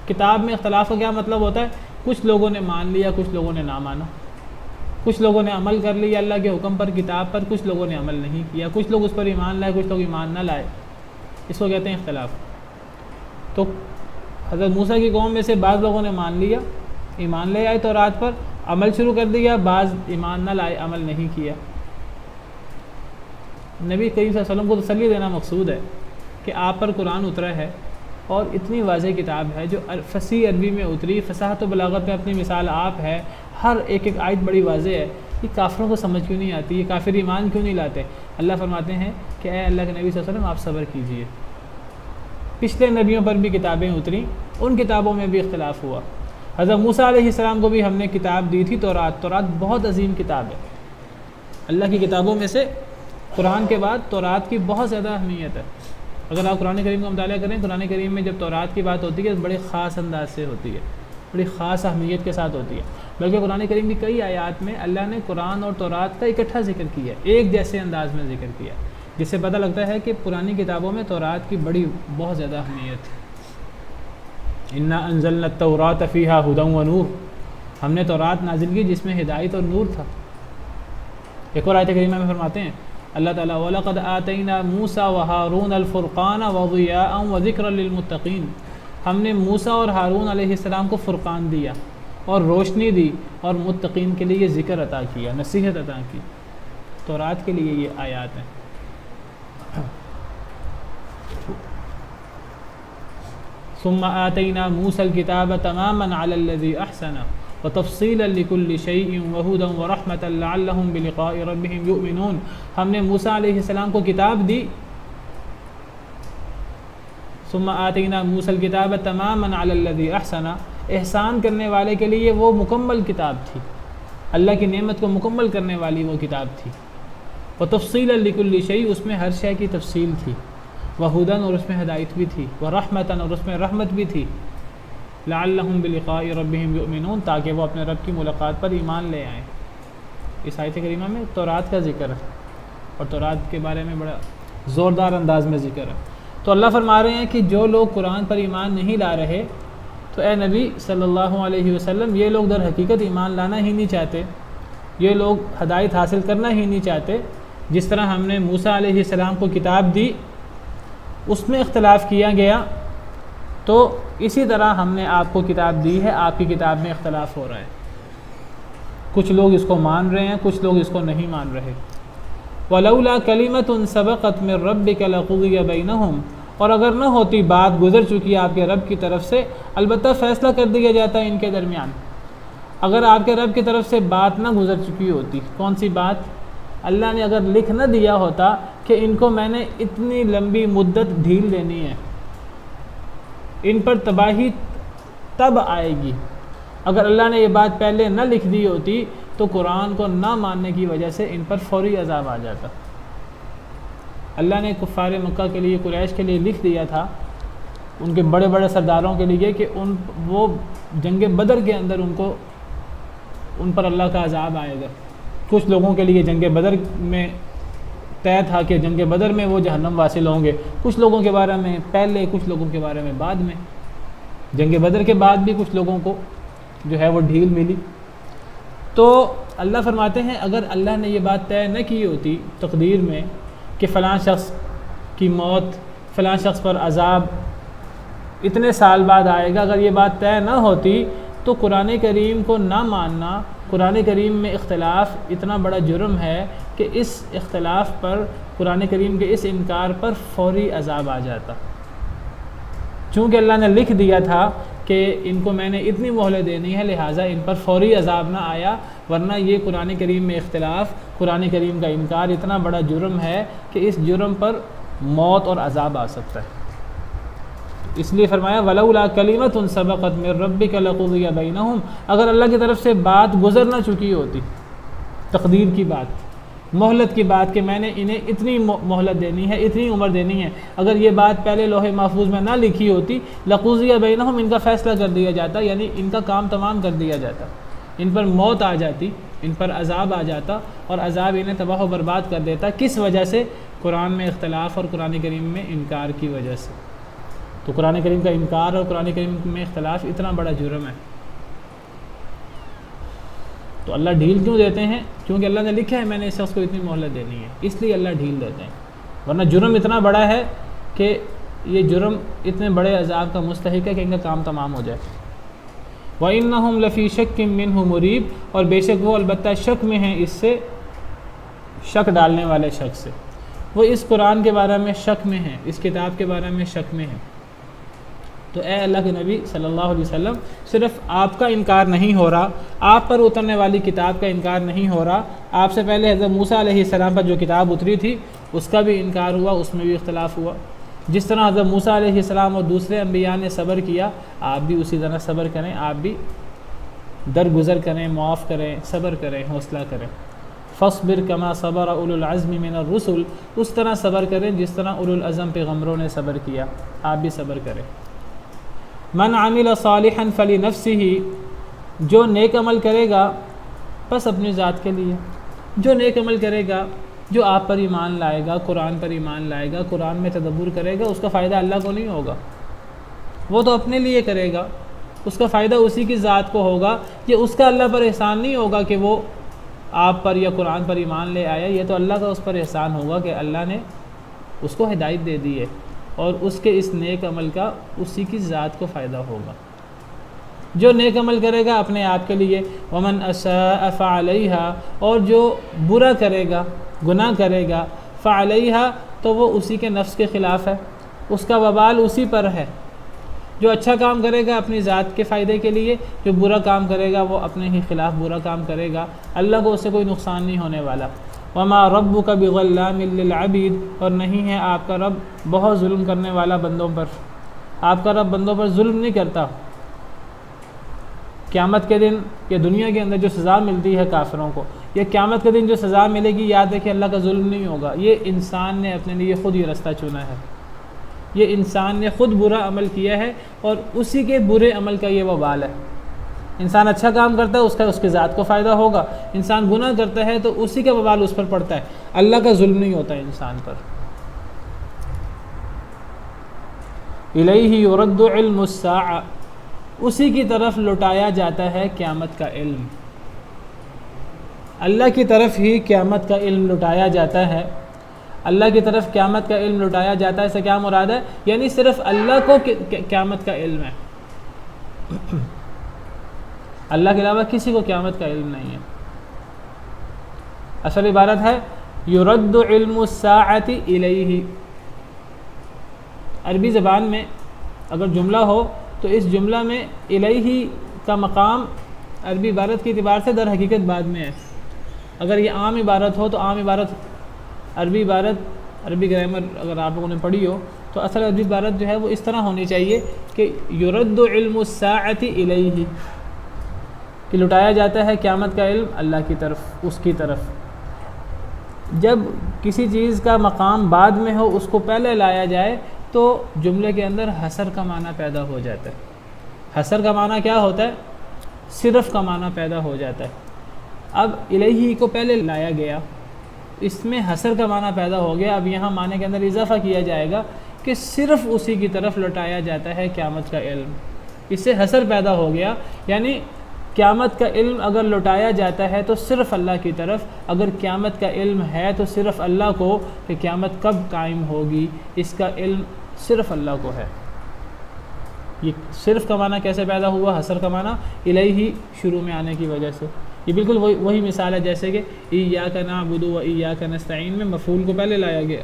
کتاب میں اختلاف کا کیا مطلب ہوتا ہے؟ کچھ لوگوں نے مان لیا، کچھ لوگوں نے نہ مانا، کچھ لوگوں نے عمل کر لیا اللہ کے حکم پر، کتاب پر، کچھ لوگوں نے عمل نہیں کیا، کچھ لوگ اس پر ایمان لائے، کچھ لوگ ایمان نہ لائے، اس کو کہتے ہیں اختلاف۔ تو حضرت موسیٰ کی قوم میں سے بعض لوگوں نے مان لیا، ایمان لے آئے تورات پر، عمل شروع کر دیا، بعض ایمان نہ لائے، عمل نہیں کیا۔ نبی کریم صلی اللہ علیہ وسلم کو تسلی دینا مقصود ہے کہ آپ پر قرآن اترا ہے اور اتنی واضح کتاب ہے جو فصیح عربی میں اتری، فصاحت و بلاغت میں اپنی مثال آپ ہے، ہر ایک آیت بڑی واضح ہے۔ یہ کافروں کو سمجھ کیوں نہیں آتی؟ یہ کافر ایمان کیوں نہیں لاتے؟ اللہ فرماتے ہیں کہ اے اللہ کے نبی صلی اللہ علیہ وسلم آپ صبر کیجئے۔ پچھلے نبیوں پر بھی کتابیں اتریں، ان کتابوں میں بھی اختلاف ہوا۔ حضرت موسیٰ علیہ السلام کو بھی ہم نے کتاب دی تھی تورات۔ تورات بہت عظیم کتاب ہے، اللہ کی کتابوں میں سے قرآن کے بعد تورات کی بہت زیادہ اہمیت ہے۔ اگر آپ قرآن کریم کا مطالعہ کریں، قرآن کریم میں جب تورات کی بات ہوتی ہے بڑے خاص انداز سے ہوتی ہے، بڑی خاص اہمیت کے ساتھ ہوتی ہے۔ بلکہ قرآن کریم کی کئی آیات میں اللہ نے قرآن اور تورات کا اکٹھا ذکر کیا ہے، ایک جیسے انداز میں ذکر کیا، جس سے پتہ لگتا ہے کہ پرانی کتابوں میں تورات کی بڑی بہت زیادہ اہمیت ہے۔ انا انزلنا التوراۃ فیہا ھدی و نور، ہم نے تورات نازل کی جس میں ہدایت اور نور تھا۔ ایک اور آیت کریمہ میں فرماتے ہیں اللہ تعالیٰ وَلَقَدْ آتَيْنَا مُوسَى وَهَارُونَ الْفُرْقَانَ وَضِيَاءً وَذِكْرًا لِلْمُتَّقِينَ، ہم نے موسیٰ اور ہارون علیہ السلام کو فرقان دیا اور روشنی دی اور متقین کے لیے ذکر عطا کیا، نصیحت عطا کی۔ تورات کے لیے یہ آیات ہیں۔ ثم آتينا موسى الكتاب تماما على الذي أحسن وتفصيلا لكل شيء وهدى ورحمة لعلهم بلقاء ربهم يؤمنون، ہم نے موسیٰ علیہ السلام کو کتاب دی۔ ثم آتينا موسى الكتاب تماما على الذي أحسن، احسان کرنے والے کے لیے وہ مکمل کتاب تھی، اللہ کی نعمت کو مکمل کرنے والی وہ کتاب تھی۔ وتفصيلا لكل شيء، اس میں ہر شے کی تفصیل تھی۔ وہدن، اور اس میں ہدایت بھی تھی۔ ورحمتن، اور اس میں رحمت بھی تھی۔ لعلہم بلقاء ربہم یؤمنون، تاکہ وہ اپنے رب کی ملاقات پر ایمان لے آئیں۔ اس آیت کریمہ میں تورات کا ذکر ہے اور تورات کے بارے میں بڑا زوردار انداز میں ذکر ہے۔ تو اللہ فرما رہے ہیں کہ جو لوگ قرآن پر ایمان نہیں لا رہے تو اے نبی صلی اللہ علیہ وسلم یہ لوگ در حقیقت ایمان لانا ہی نہیں چاہتے، یہ لوگ ہدایت حاصل کرنا ہی نہیں چاہتے۔ جس طرح ہم نے موسیٰ علیہ السلام کو کتاب دی، اس میں اختلاف کیا گیا، تو اسی طرح ہم نے آپ کو کتاب دی ہے، آپ کی کتاب میں اختلاف ہو رہا ہے۔ کچھ لوگ اس کو مان رہے ہیں، کچھ لوگ اس کو نہیں مان رہے۔ وَلَوْلَا كَلِمَةٌ سَبَقَتْ مِنْ رَبِّكَ لَقُضِيَ بَيْنَهُمْ، اور اگر نہ ہوتی بات گزر چکی آپ کے رب کی طرف سے، البتہ فیصلہ کر دیا جاتا ہے ان کے درمیان۔ اگر آپ کے رب کی طرف سے بات نہ گزر چکی ہوتی، کون سی بات؟ اللہ نے اگر لکھ نہ دیا ہوتا کہ ان کو میں نے اتنی لمبی مدت ڈھیل دینی ہے، ان پر تباہی تب آئے گی، اگر اللہ نے یہ بات پہلے نہ لکھ دی ہوتی تو قرآن کو نہ ماننے کی وجہ سے ان پر فوری عذاب آ جاتا۔ اللہ نے کفار مکہ کے لیے، قریش کے لیے لکھ دیا تھا، ان کے بڑے بڑے سرداروں کے لیے، کہ وہ جنگ بدر کے اندر ان پر اللہ کا عذاب آئے گا۔ کچھ لوگوں کے لیے جنگ بدر میں طے تھا کہ جنگ بدر میں وہ جہنم واصل ہوں گے، کچھ لوگوں کے بارے میں پہلے، کچھ لوگوں کے بارے میں بعد میں۔ جنگ بدر کے بعد بھی کچھ لوگوں کو جو ہے وہ ڈھیل ملی۔ تو اللہ فرماتے ہیں اگر اللہ نے یہ بات طے نہ کی ہوتی تقدیر میں کہ فلاں شخص کی موت، فلاں شخص پر عذاب اتنے سال بعد آئے گا، اگر یہ بات طے نہ ہوتی تو قرآن کریم کو نہ ماننا، قرآن کریم میں اختلاف اتنا بڑا جرم ہے کہ اس اختلاف پر، قرآن کریم کے اس انکار پر فوری عذاب آ جاتا۔ چونکہ اللہ نے لکھ دیا تھا کہ ان کو میں نے اتنی مہلت دینی ہے، لہٰذا ان پر فوری عذاب نہ آیا، ورنہ یہ قرآن کریم میں اختلاف، قرآن کریم کا انکار اتنا بڑا جرم ہے کہ اس جرم پر موت اور عذاب آ سکتا ہے۔ اس لیے فرمایا وَلَوْلَا كَلِمَةٌ سَبَقَتْ مِنْ رَبِّكَ لَقُضِيَ بَيْنَهُمْ، اگر اللہ کی طرف سے بات گزر نہ چکی ہوتی، تقدیر کی بات، مہلت کی بات کہ میں نے انہیں اتنی مہلت دینی ہے، اتنی عمر دینی ہے، اگر یہ بات پہلے لوح محفوظ میں نہ لکھی ہوتی، لَقُضِيَ بَيْنَهُمْ، ان کا فیصلہ کر دیا جاتا، یعنی ان کا کام تمام کر دیا جاتا، ان پر موت آ جاتی، ان پر عذاب آ جاتا، اور عذاب انہیں تباہ و برباد کر دیتا۔ کس وجہ سے؟ قرآن میں اختلاف اور قرآن کریم میں انکار کی وجہ سے۔ تو قرآن کریم کا انکار اور قرآن کریم میں اختلاف اتنا بڑا جرم ہے۔ تو اللہ ڈھیل کیوں دیتے ہیں؟ کیونکہ اللہ نے لکھا ہے میں نے اس شخص کو اتنی مہلت دینی ہے، اس لیے اللہ ڈھیل دیتے ہیں، ورنہ جرم اتنا بڑا ہے کہ یہ جرم اتنے بڑے عذاب کا مستحق ہے کہ ان کا کام تمام ہو جائے۔ وَإِنَّهُمْ لَفِي شَكٍّ مِّنْهُ مُرِيبٍ، اور بے شک وہ البتہ شک میں ہیں اس سے، شک ڈالنے والے شک سے، وہ اس قرآن کے بارے میں شک میں ہیں، اس کتاب کے بارے میں شک میں ہیں۔ تو اے اللہ کے نبی صلی اللہ علیہ وسلم، صرف آپ کا انکار نہیں ہو رہا، آپ پر اترنے والی کتاب کا انکار نہیں ہو رہا، آپ سے پہلے حضرت موسیٰ علیہ السلام پر جو کتاب اتری تھی اس کا بھی انکار ہوا، اس میں بھی اختلاف ہوا۔ جس طرح حضرت موسیٰ علیہ السلام اور دوسرے انبیاء نے صبر کیا، آپ بھی اسی طرح صبر کریں، آپ بھی درگزر کریں، معاف کریں، صبر کریں، حوصلہ کریں۔ فَاصْبِرْ كَمَا صَبَرَ أُولُو الْعَزْمِ مِنَ الرُّسُلِ، اس طرح صبر کریں جس طرح اولو العزم پیغمبروں نے صبر کیا، آپ بھی صبر کریں۔ من عمل صالحا فلنفسه، جو نیک عمل کرے گا بس اپنی ذات کے لیے، جو نیک عمل کرے گا، جو آپ پر ایمان لائے گا، قرآن پر ایمان لائے گا، قرآن میں تدبر کرے گا، اس کا فائدہ اللہ کو نہیں ہوگا، وہ تو اپنے لیے کرے گا، اس کا فائدہ اسی کی ذات کو ہوگا۔ یہ اس کا اللہ پر احسان نہیں ہوگا کہ وہ آپ پر یا قرآن پر ایمان لے آیا، یہ تو اللہ کا اس پر احسان ہوگا کہ اللہ نے اس کو ہدایت دے دی ہے، اور اس کے اس نیک عمل کا اسی کی ذات کو فائدہ ہوگا۔ جو نیک عمل کرے گا اپنے آپ کے لیے، ومن اساء فعلیہا، اور جو برا کرے گا، گناہ کرے گا، فعلیہا، تو وہ اسی کے نفس کے خلاف ہے، اس کا وبال اسی پر ہے۔ جو اچھا کام کرے گا اپنی ذات کے فائدے کے لیے، جو برا کام کرے گا وہ اپنے ہی خلاف برا کام کرے گا، اللہ کو اس سے کوئی نقصان نہیں ہونے والا۔ وما ربک بظلام للعبید، اور نہیں ہے آپ کا رب بہت ظلم کرنے والا بندوں پر، آپ کا رب بندوں پر ظلم نہیں کرتا۔ قیامت کے دن یا دنیا کے اندر جو سزا ملتی ہے کافروں کو، یا قیامت کے دن جو سزا ملے گی، یاد ہے کہ اللہ کا ظلم نہیں ہوگا، یہ انسان نے اپنے لیے خود یہ رستہ چنا ہے، یہ انسان نے خود برا عمل کیا ہے اور اسی کے برے عمل کا یہ وبال ہے۔ انسان اچھا کام کرتا ہے اس کے ذات کو فائدہ ہوگا، انسان گناہ کرتا ہے تو اسی کا وبال اس پر پڑتا ہے، اللہ کا ظلم نہیں ہوتا ہے انسان پر۔ الیہ یرد علم الساعہ، اسی کی طرف لوٹایا جاتا ہے قیامت کا علم، اللہ کی طرف ہی قیامت کا علم لوٹایا جاتا ہے، اللہ کی طرف قیامت کا علم لوٹایا جاتا ہے۔ اس سے کیا مراد ہے؟ یعنی صرف اللہ کو قیامت کا علم ہے، اللہ کے علاوہ کسی کو قیامت کا علم نہیں ہے۔ اصل عبارت ہے یرد علم الساعۃ الیہ۔ عربی زبان میں اگر جملہ ہو تو اس جملہ میں الیہ کا مقام عربی عبارت کی اعتبار سے در حقیقت بعد میں ہے۔ اگر یہ عام عبارت ہو تو عام عبارت عربی گرامر اگر آپ لوگوں نے پڑھی ہو تو اصل عربی عبارت جو ہے وہ اس طرح ہونی چاہیے کہ یرد علم الساعۃ الیہ، کہ لٹایا جاتا ہے قیامت کا علم اللہ کی طرف، اس کی طرف۔ جب کسی چیز کا مقام بعد میں ہو اس کو پہلے لایا جائے تو جملے کے اندر حصر کا معنی پیدا ہو جاتا ہے۔ حصر کا معنی کیا ہوتا ہے؟ صرف کا معنی پیدا ہو جاتا ہے۔ اب الیہ کو پہلے لایا گیا، اس میں حصر کا معنی پیدا ہو گیا، اب یہاں معنی کے اندر اضافہ کیا جائے گا کہ صرف اسی کی طرف لوٹایا جاتا ہے قیامت کا علم۔ اس سے حصر پیدا ہو گیا، یعنی قیامت کا علم اگر لوٹایا جاتا ہے تو صرف اللہ کی طرف، اگر قیامت کا علم ہے تو صرف اللہ کو کہ قیامت کب قائم ہوگی، اس کا علم صرف اللہ کو ہے۔ یہ صرف کا معنی کیسے پیدا ہوا؟ حصر کا معنی الیہ شروع میں آنے کی وجہ سے۔ یہ بالکل وہی مثال ہے جیسے کہ ایاک نعبد و ایاک نستعین میں مفعول کو پہلے لایا گیا،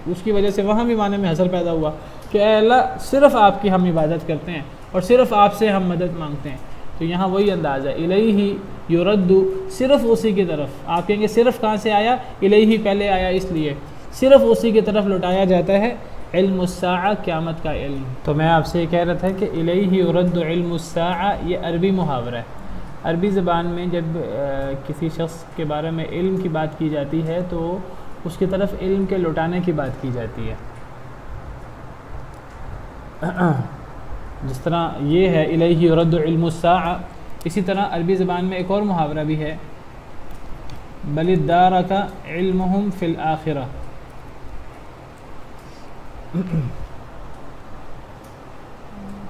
اس کی وجہ سے وہاں بھی معنی میں حصر پیدا ہوا کہ اے اللہ صرف آپ کی ہم عبادت کرتے ہیں اور صرف آپ سے ہم مدد مانگتے ہیں۔ تو یہاں وہی انداز ہے، الیہ یرد، صرف اسی کی طرف۔ آپ کہیں گے صرف کہاں سے آیا؟ الیہ پہلے آیا اس لیے صرف اسی کی طرف لوٹایا جاتا ہے علم الساعہ، قیامت کا علم۔ تو میں آپ سے یہ کہہ رہا تھا کہ الیہ یرد علم الساعہ یہ عربی محاورہ ہے۔ عربی زبان میں جب کسی شخص کے بارے میں علم کی بات کی جاتی ہے تو اس کی طرف علم کے لوٹانے کی بات کی جاتی ہے۔ جس طرح یہ ہے الیہ یرد علم الساعہ، اسی طرح عربی زبان میں ایک اور محاورہ بھی ہے، بل ادارک علمہم فی الآخرہ۔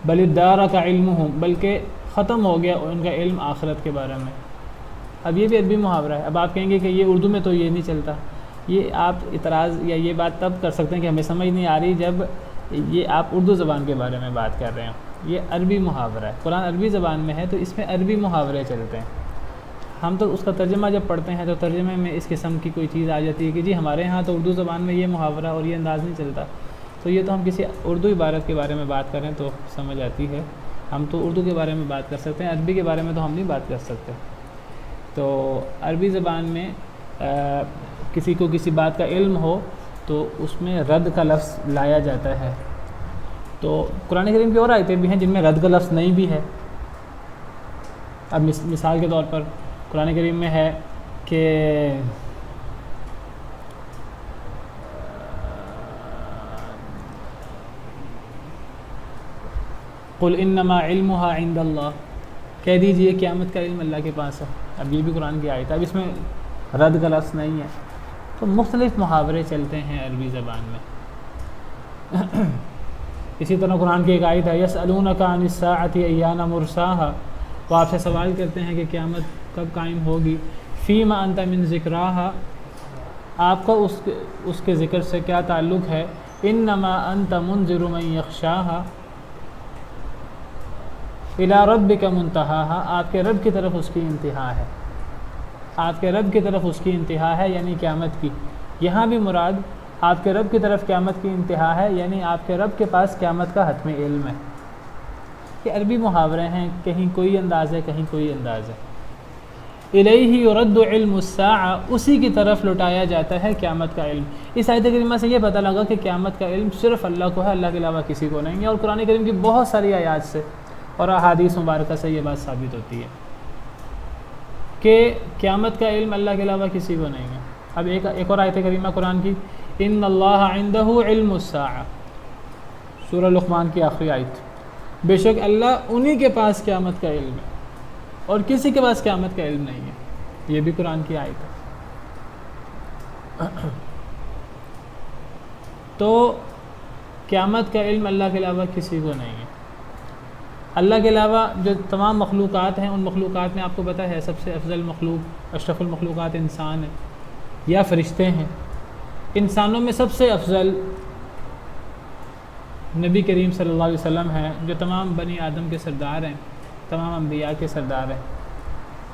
بل ادارک علمہم، بلکہ ختم ہو گیا ان کا علم آخرت کے بارے میں۔ اب یہ بھی عربی محاورہ ہے۔ اب آپ کہیں گے کہ یہ اردو میں تو یہ نہیں چلتا، یہ آپ اعتراض یا یہ بات تب کر سکتے ہیں کہ ہمیں سمجھ نہیں آ رہی جب یہ آپ اردو زبان کے بارے میں بات کر رہے ہیں۔ یہ عربی محاورہ ہے، قرآن عربی زبان میں ہے تو اس میں عربی محاورے چلتے ہیں۔ ہم تو اس کا ترجمہ جب پڑھتے ہیں تو ترجمے میں اس قسم کی کوئی چیز آ جاتی ہے کہ جی ہمارے ہاں تو اردو زبان میں یہ محاورہ اور یہ انداز نہیں چلتا، تو یہ تو ہم کسی اردو عبارت کے بارے میں بات کریں تو سمجھ آتی ہے۔ ہم تو اردو کے بارے میں بات کر سکتے ہیں، عربی کے بارے میں تو ہم نہیں بات کر سکتے۔ تو عربی زبان میں کسی کو کسی بات کا علم ہو تو اس میں رد کا لفظ لایا جاتا ہے۔ تو قرآن کریم کی اور آیتیں بھی ہیں جن میں رد کا لفظ نہیں بھی ہے۔ اب مثال کے طور پر قرآن کریم میں ہے کہ قل انما علمها عند اللہ، کہہ دیجئے قیامت کا علم اللہ کے پاس ہے۔ اب یہ بھی قرآن کی آیت ہے، اب اس میں رد کا لفظ نہیں ہے۔ تو مختلف محاورے چلتے ہیں عربی زبان میں۔ اسی طرح قرآن کی ایک آیت ہے یسألونک عن الساعۃ ایان مرساہا، وہ آپ سے سوال کرتے ہیں کہ قیامت کب قائم ہوگی۔ فیما انت من ذکراہا، آپ کا اس کے ذکر سے کیا تعلق ہے۔ انما انت منذر من یخشاہا الی ربک منتہاہا، آپ کے رب کی طرف اس کی انتہا ہے، آپ کے رب کی طرف اس کی انتہا ہے یعنی قیامت کی۔ یہاں بھی مراد آپ کے رب کی طرف قیامت کی انتہا ہے یعنی آپ کے رب کے پاس قیامت کا حتمی علم ہے۔ یہ عربی محاورے ہیں، کہیں کوئی انداز ہے کہیں کوئی انداز ہے۔ الیہ یرد علم الساعہ، اسی کی طرف لوٹایا جاتا ہے قیامت کا علم۔ اس آیت کریمہ سے یہ پتہ لگا کہ قیامت کا علم صرف اللہ کو ہے، اللہ کے علاوہ کسی کو نہیں ہے، اور قرآن کریم کی بہت ساری آیات سے اور احادیث مبارکہ سے یہ بات ثابت ہوتی ہے کہ قیامت کا علم اللہ کے علاوہ کسی کو نہیں ہے۔ اب ایک اور آیت کریمہ قرآن کی، ان اللہ عندہ علم الساعہ، سورہ لقمان کی آخری آیت، بے شک اللہ انہی کے پاس قیامت کا علم ہے۔ اور کسی کے پاس قیامت کا علم نہیں ہے. یہ بھی قرآن کی آیت ہے. تو قیامت کا علم اللہ کے علاوہ کسی کو نہیں ہے. اللہ کے علاوہ جو تمام مخلوقات ہیں ان مخلوقات میں آپ کو پتہ ہے سب سے افضل مخلوق اشرف المخلوقات انسان ہے یا فرشتے ہیں. انسانوں میں سب سے افضل نبی کریم صلی اللہ علیہ وسلم ہیں جو تمام بنی آدم کے سردار ہیں, تمام انبیاء کے سردار ہیں.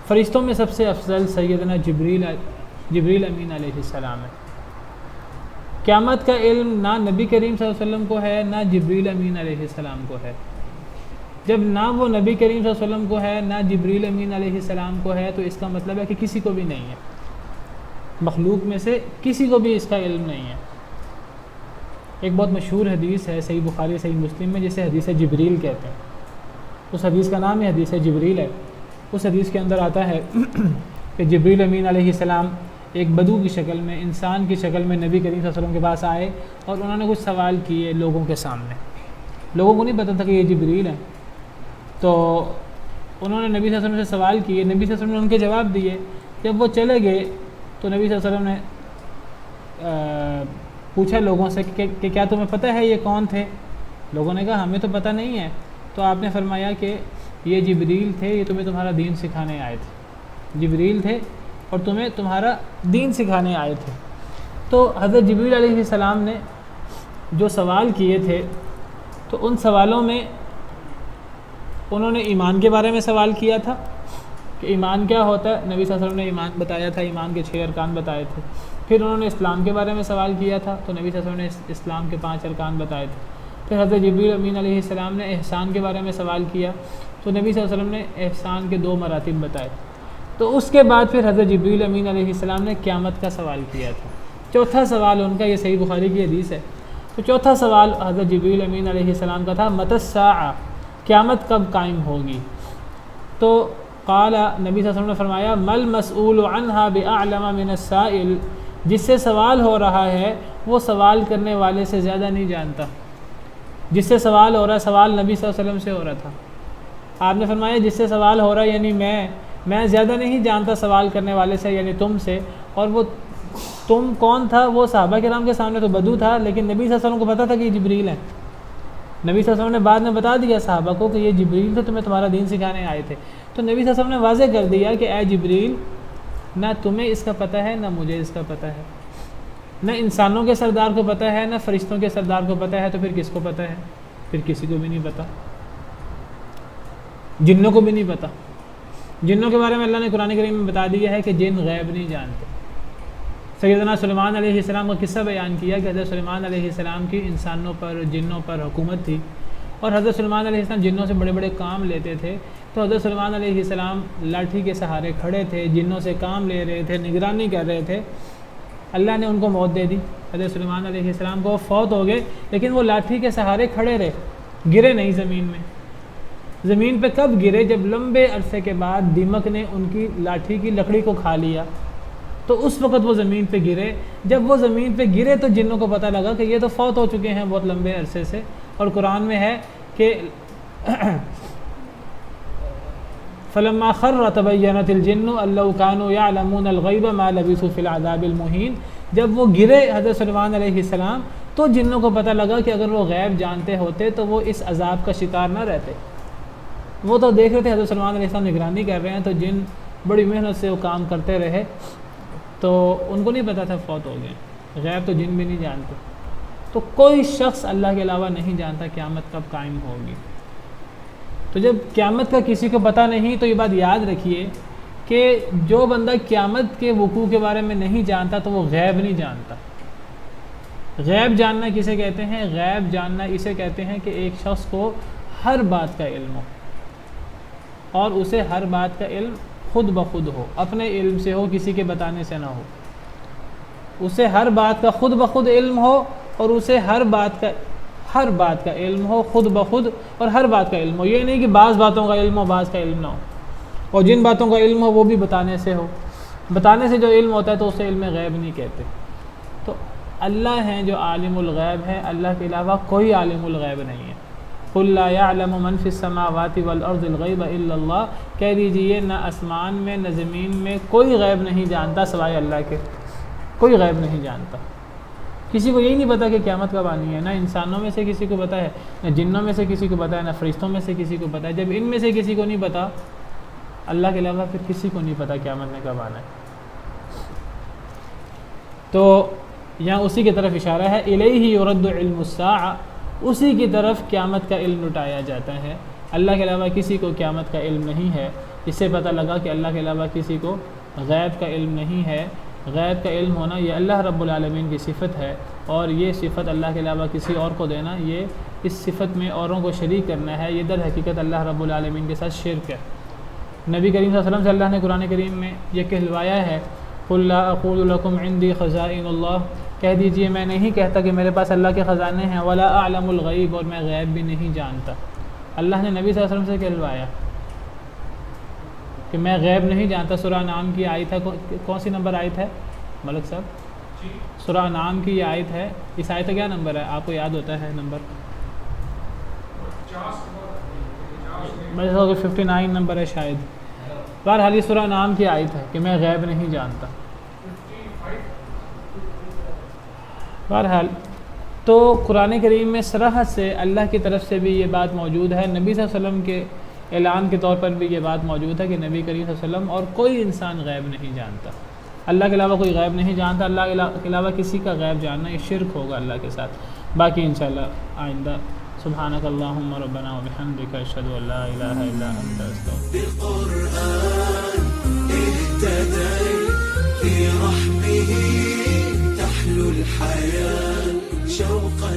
فرشتوں میں سب سے افضل سیدنا جبریل امین علیہ السلام ہے. قیامت کا علم نہ نبی کریم صلی اللہ علیہ وسلم کو ہے نہ جبریل امین علیہ السلام کو ہے. جب نہ وہ نبی کریم صلی اللہ علیہ وسلم کو ہے نہ جبریل امین علیہ السلام کو ہے تو اس کا مطلب ہے کہ کسی کو بھی نہیں ہے, مخلوق میں سے کسی کو بھی اس کا علم نہیں ہے. ایک بہت مشہور حدیث ہے صحیح بخاری صحیح مسلم میں جسے حدیث جبریل کہتے ہیں. اس حدیث کا نام ہے حدیث جبریل ہے. اس حدیث کے اندر آتا ہے کہ جبریل امین علیہ السلام ایک بدو کی شکل میں, انسان کی شکل میں نبی کریم صلی اللہ علیہ وسلم کے پاس آئے اور انہوں نے کچھ سوال کیے لوگوں کے سامنے. لوگوں کو نہیں پتہ تھا کہ یہ جبریل ہے, تو انہوں نے نبی صلی اللہ علیہ وسلم سے سوال کیے. نبی صلی اللہ علیہ وسلم نے ان کے جواب دیے. جب وہ چلے گئے تو نبی صلی اللہ علیہ وسلم نے پوچھا لوگوں سے کہ کیا تمہیں پتہ ہے یہ کون تھے؟ لوگوں نے کہا ہمیں تو پتہ نہیں ہے. تو آپ نے فرمایا کہ یہ جبریل تھے, یہ تمہیں تمہارا دین سکھانے آئے تھے. جبریل تھے اور تمہیں تمہارا دین سکھانے آئے تھے. تو حضرت جبریل علیہ السلام نے جو سوال کیے تھے تو ان سوالوں میں انہوں نے ایمان کے بارے میں سوال کیا تھا کہ ایمان کیا ہوتا ہے. نبی صلی اللہ علیہ وسلم نے ایمان بتایا تھا, ایمان کے 6 ارکان بتائے تھے. پھر انہوں نے اسلام کے بارے میں سوال کیا تھا تو نبی صلی اللہ علیہ وسلم نے اسلام کے 5 ارکان بتائے تھے. پھر حضرت جبریل امین علیہ السلام نے احسان کے بارے میں سوال کیا تو نبی صلی اللہ علیہ وسلم نے احسان کے 2 مراتب بتائے. تو اس کے بعد پھر حضرت جبریل امین علیہ السلام نے قیامت کا سوال کیا تھا. چوتھا سوال ان کا, یہ صحیح بخاری کی حدیث ہے, تو چوتھا سوال حضرت جبریل امین علیہ السلام کا تھا متی الساعہ, قیامت کب قائم ہوگی؟ تو قال نبی صلی اللہ علیہ وسلم نے فرمایا مل مسئول عنہا باعلم من السائل, جس سے سوال ہو رہا ہے وہ سوال کرنے والے سے زیادہ نہیں جانتا. جس سے سوال ہو رہا ہے, سوال نبی صلی اللہ علیہ وسلم سے ہو رہا تھا. آپ نے فرمایا جس سے سوال ہو رہا ہے یعنی میں زیادہ نہیں جانتا سوال کرنے والے سے یعنی تم سے. اور وہ تم کون تھا؟ وہ صحابہ کرام کے سامنے تو بدو تھا, لیکن نبی صلی اللہ علیہ وسلم کو پتہ تھا کہ یہ جبریل ہے. نبی صلی اللہ علیہ وسلم نے بعد میں بتا دیا صحابہ کو کہ یہ جبریل تھے, تمہیں تمہارا دین سکھانے آئے تھے. تو نبی صلی اللہ علیہ وسلم نے واضح کر دیا کہ اے جبریل, نہ تمہیں اس کا پتہ ہے نہ مجھے اس کا پتہ ہے, نہ انسانوں کے سردار کو پتہ ہے نہ فرشتوں کے سردار کو پتہ ہے. تو پھر کس کو پتہ ہے؟ پھر کسی کو بھی نہیں پتہ. جنوں کو بھی نہیں پتہ. جنوں کے بارے میں اللہ نے قرآن کریم میں بتا دیا ہے کہ جن غیب نہیں جانتے. سیدنا سلیمان علیہ السلام کا قصہ بیان کیا کہ حضرت سلیمان علیہ السلام کی انسانوں پر جنوں پر حکومت تھی, اور حضرت سلیمان علیہ السلام جنوں سے بڑے بڑے کام لیتے تھے. تو حضرت سلیمان علیہ السلام لاٹھی کے سہارے کھڑے تھے, جنوں سے کام لے رہے تھے, نگرانی کر رہے تھے. اللہ نے ان کو موت دے دی. حضرت سلیمان علیہ السلام کو فوت ہو گئے, لیکن وہ لاٹھی کے سہارے کھڑے رہے, گرے نہیں زمین میں. زمین پہ کب گرے؟ جب لمبے عرصے کے بعد دیمک نے ان کی لاٹھی کی لکڑی کو کھا لیا, تو اس وقت وہ زمین پہ گرے. جب وہ زمین پہ گرے تو جنوں کو پتہ لگا کہ یہ تو فوت ہو چکے ہیں بہت لمبے عرصے سے. اور قرآن میں ہے کہ فلما خر تبینت الجن ان لو كانوا يعلمون الغیب ما لبثوا فی العذاب المہین. جب وہ گرے حضرت سلیمان علیہ السلام تو جنوں کو پتہ لگا کہ اگر وہ غیب جانتے ہوتے تو وہ اس عذاب کا شکار نہ رہتے. وہ تو دیکھ رہے تھے حضرت سلیمان علیہ السلام نگرانی کر رہے ہیں, تو جن بڑی محنت سے وہ کام کرتے رہے, تو ان کو نہیں پتہ تھا فوت ہو گئے. غیب تو جن بھی نہیں جانتے. تو کوئی شخص اللہ کے علاوہ نہیں جانتا قیامت کب قائم ہوگی. تو جب قیامت کا کسی کو پتہ نہیں تو یہ بات یاد رکھیے کہ جو بندہ قیامت کے وقوع کے بارے میں نہیں جانتا تو وہ غیب نہیں جانتا. غیب جاننا کسے کہتے ہیں؟ غیب جاننا اسے کہتے ہیں کہ ایک شخص کو ہر بات کا علم ہو, اور اسے ہر بات کا علم خود بخود ہو, اپنے علم سے ہو, کسی کے بتانے سے نہ ہو. اسے ہر بات کا خود بخود علم ہو, اور اسے ہر بات کا علم ہو خود بخود, اور ہر بات کا علم ہو. یہ نہیں کہ بعض باتوں کا علم ہو بعض کا علم نہ ہو, اور جن باتوں کا علم ہو وہ بھی بتانے سے ہو. بتانے سے جو علم ہوتا ہے تو اسے علم غیب نہیں کہتے. تو اللہ ہیں جو عالم الغیب ہے, اللہ کے علاوہ کوئی عالم الغیب نہیں ہے. قل لا يعلم من في السماوات والارض الغیب الا اللہ، کہہ دیجئے نہ آسمان میں نہ زمین میں کوئی غیب نہیں جانتا سوائے اللہ کے، کوئی غیب نہیں جانتا۔ کسی کو یہی نہیں پتا کہ قیامت کب آنی ہے، نہ انسانوں میں سے کسی کو پتا ہے، نہ جنوں میں سے کسی کو پتا ہے، نہ فرشتوں میں سے کسی کو پتا ہے۔ جب ان میں سے کسی کو نہیں پتا، اللہ کے علاوہ پھر کسی کو نہیں پتا قیامت نے کب آنا ہے۔ تو یہاں اسی کی طرف اشارہ ہے، الیہ یرد علم الساعہ، اسی کی طرف قیامت کا علم لٹایا جاتا ہے۔ اللہ کے علاوہ کسی کو قیامت کا علم نہیں ہے۔ اس سے پتہ لگا کہ اللہ کے علاوہ کسی کو غیب کا علم نہیں ہے۔ غیب کا علم ہونا یہ اللہ رب العالمین کی صفت ہے، اور یہ صفت اللہ کے علاوہ کسی اور کو دینا، یہ اس صفت میں اوروں کو شریک کرنا ہے، یہ در حقیقت اللہ رب العالمین کے ساتھ شرک ہے۔ نبی کریم صلی اللہ علیہ وسلم سے اللہ نے قرآن کریم میں یہ کہلوایا ہے، قل لا اقول لکم عندی خزائن اللہ، کہہ دیجئے میں نہیں کہتا کہ میرے پاس اللہ کے خزانے ہیں، ولا اعلم الغیب، اور میں غیب بھی نہیں جانتا۔ اللہ نے نبی صلی اللہ علیہ وسلم سے کہلوایا کہ میں غیب نہیں جانتا۔ سورہ انعام کی آیت ہے، کون سی نمبر آیت ہے ملک صاحب؟ سورہ انعام کی یہ آیت ہے۔ اس آیت کا کیا نمبر ہے؟ آپ کو یاد ہوتا ہے نمبر؟ میں 59 نمبر ہے شاید۔ بہرحال یہ سورہ انعام کی آیت ہے کہ میں غیب نہیں جانتا۔ بہرحال تو قرآن کریم میں صراحت سے اللہ کی طرف سے بھی یہ بات موجود ہے، نبی صلی اللہ علیہ وسلم کے اعلان کے طور پر بھی یہ بات موجود ہے کہ نبی کریم صلی اللہ علیہ وسلم اور کوئی انسان غیب نہیں جانتا۔ اللہ کے علاوہ کوئی غیب نہیں جانتا۔ اللہ کے علاوہ کسی کا غیب جاننا یہ شرک ہوگا اللہ کے ساتھ۔ باقی انشاءاللہ آئندہ۔ سبحانک اللہم ربنا وبحمدک اشہد ان لا الہ الا انت استغفرک۔ بالقرآن اهتديت في رحمه تحلو الحياة شوقا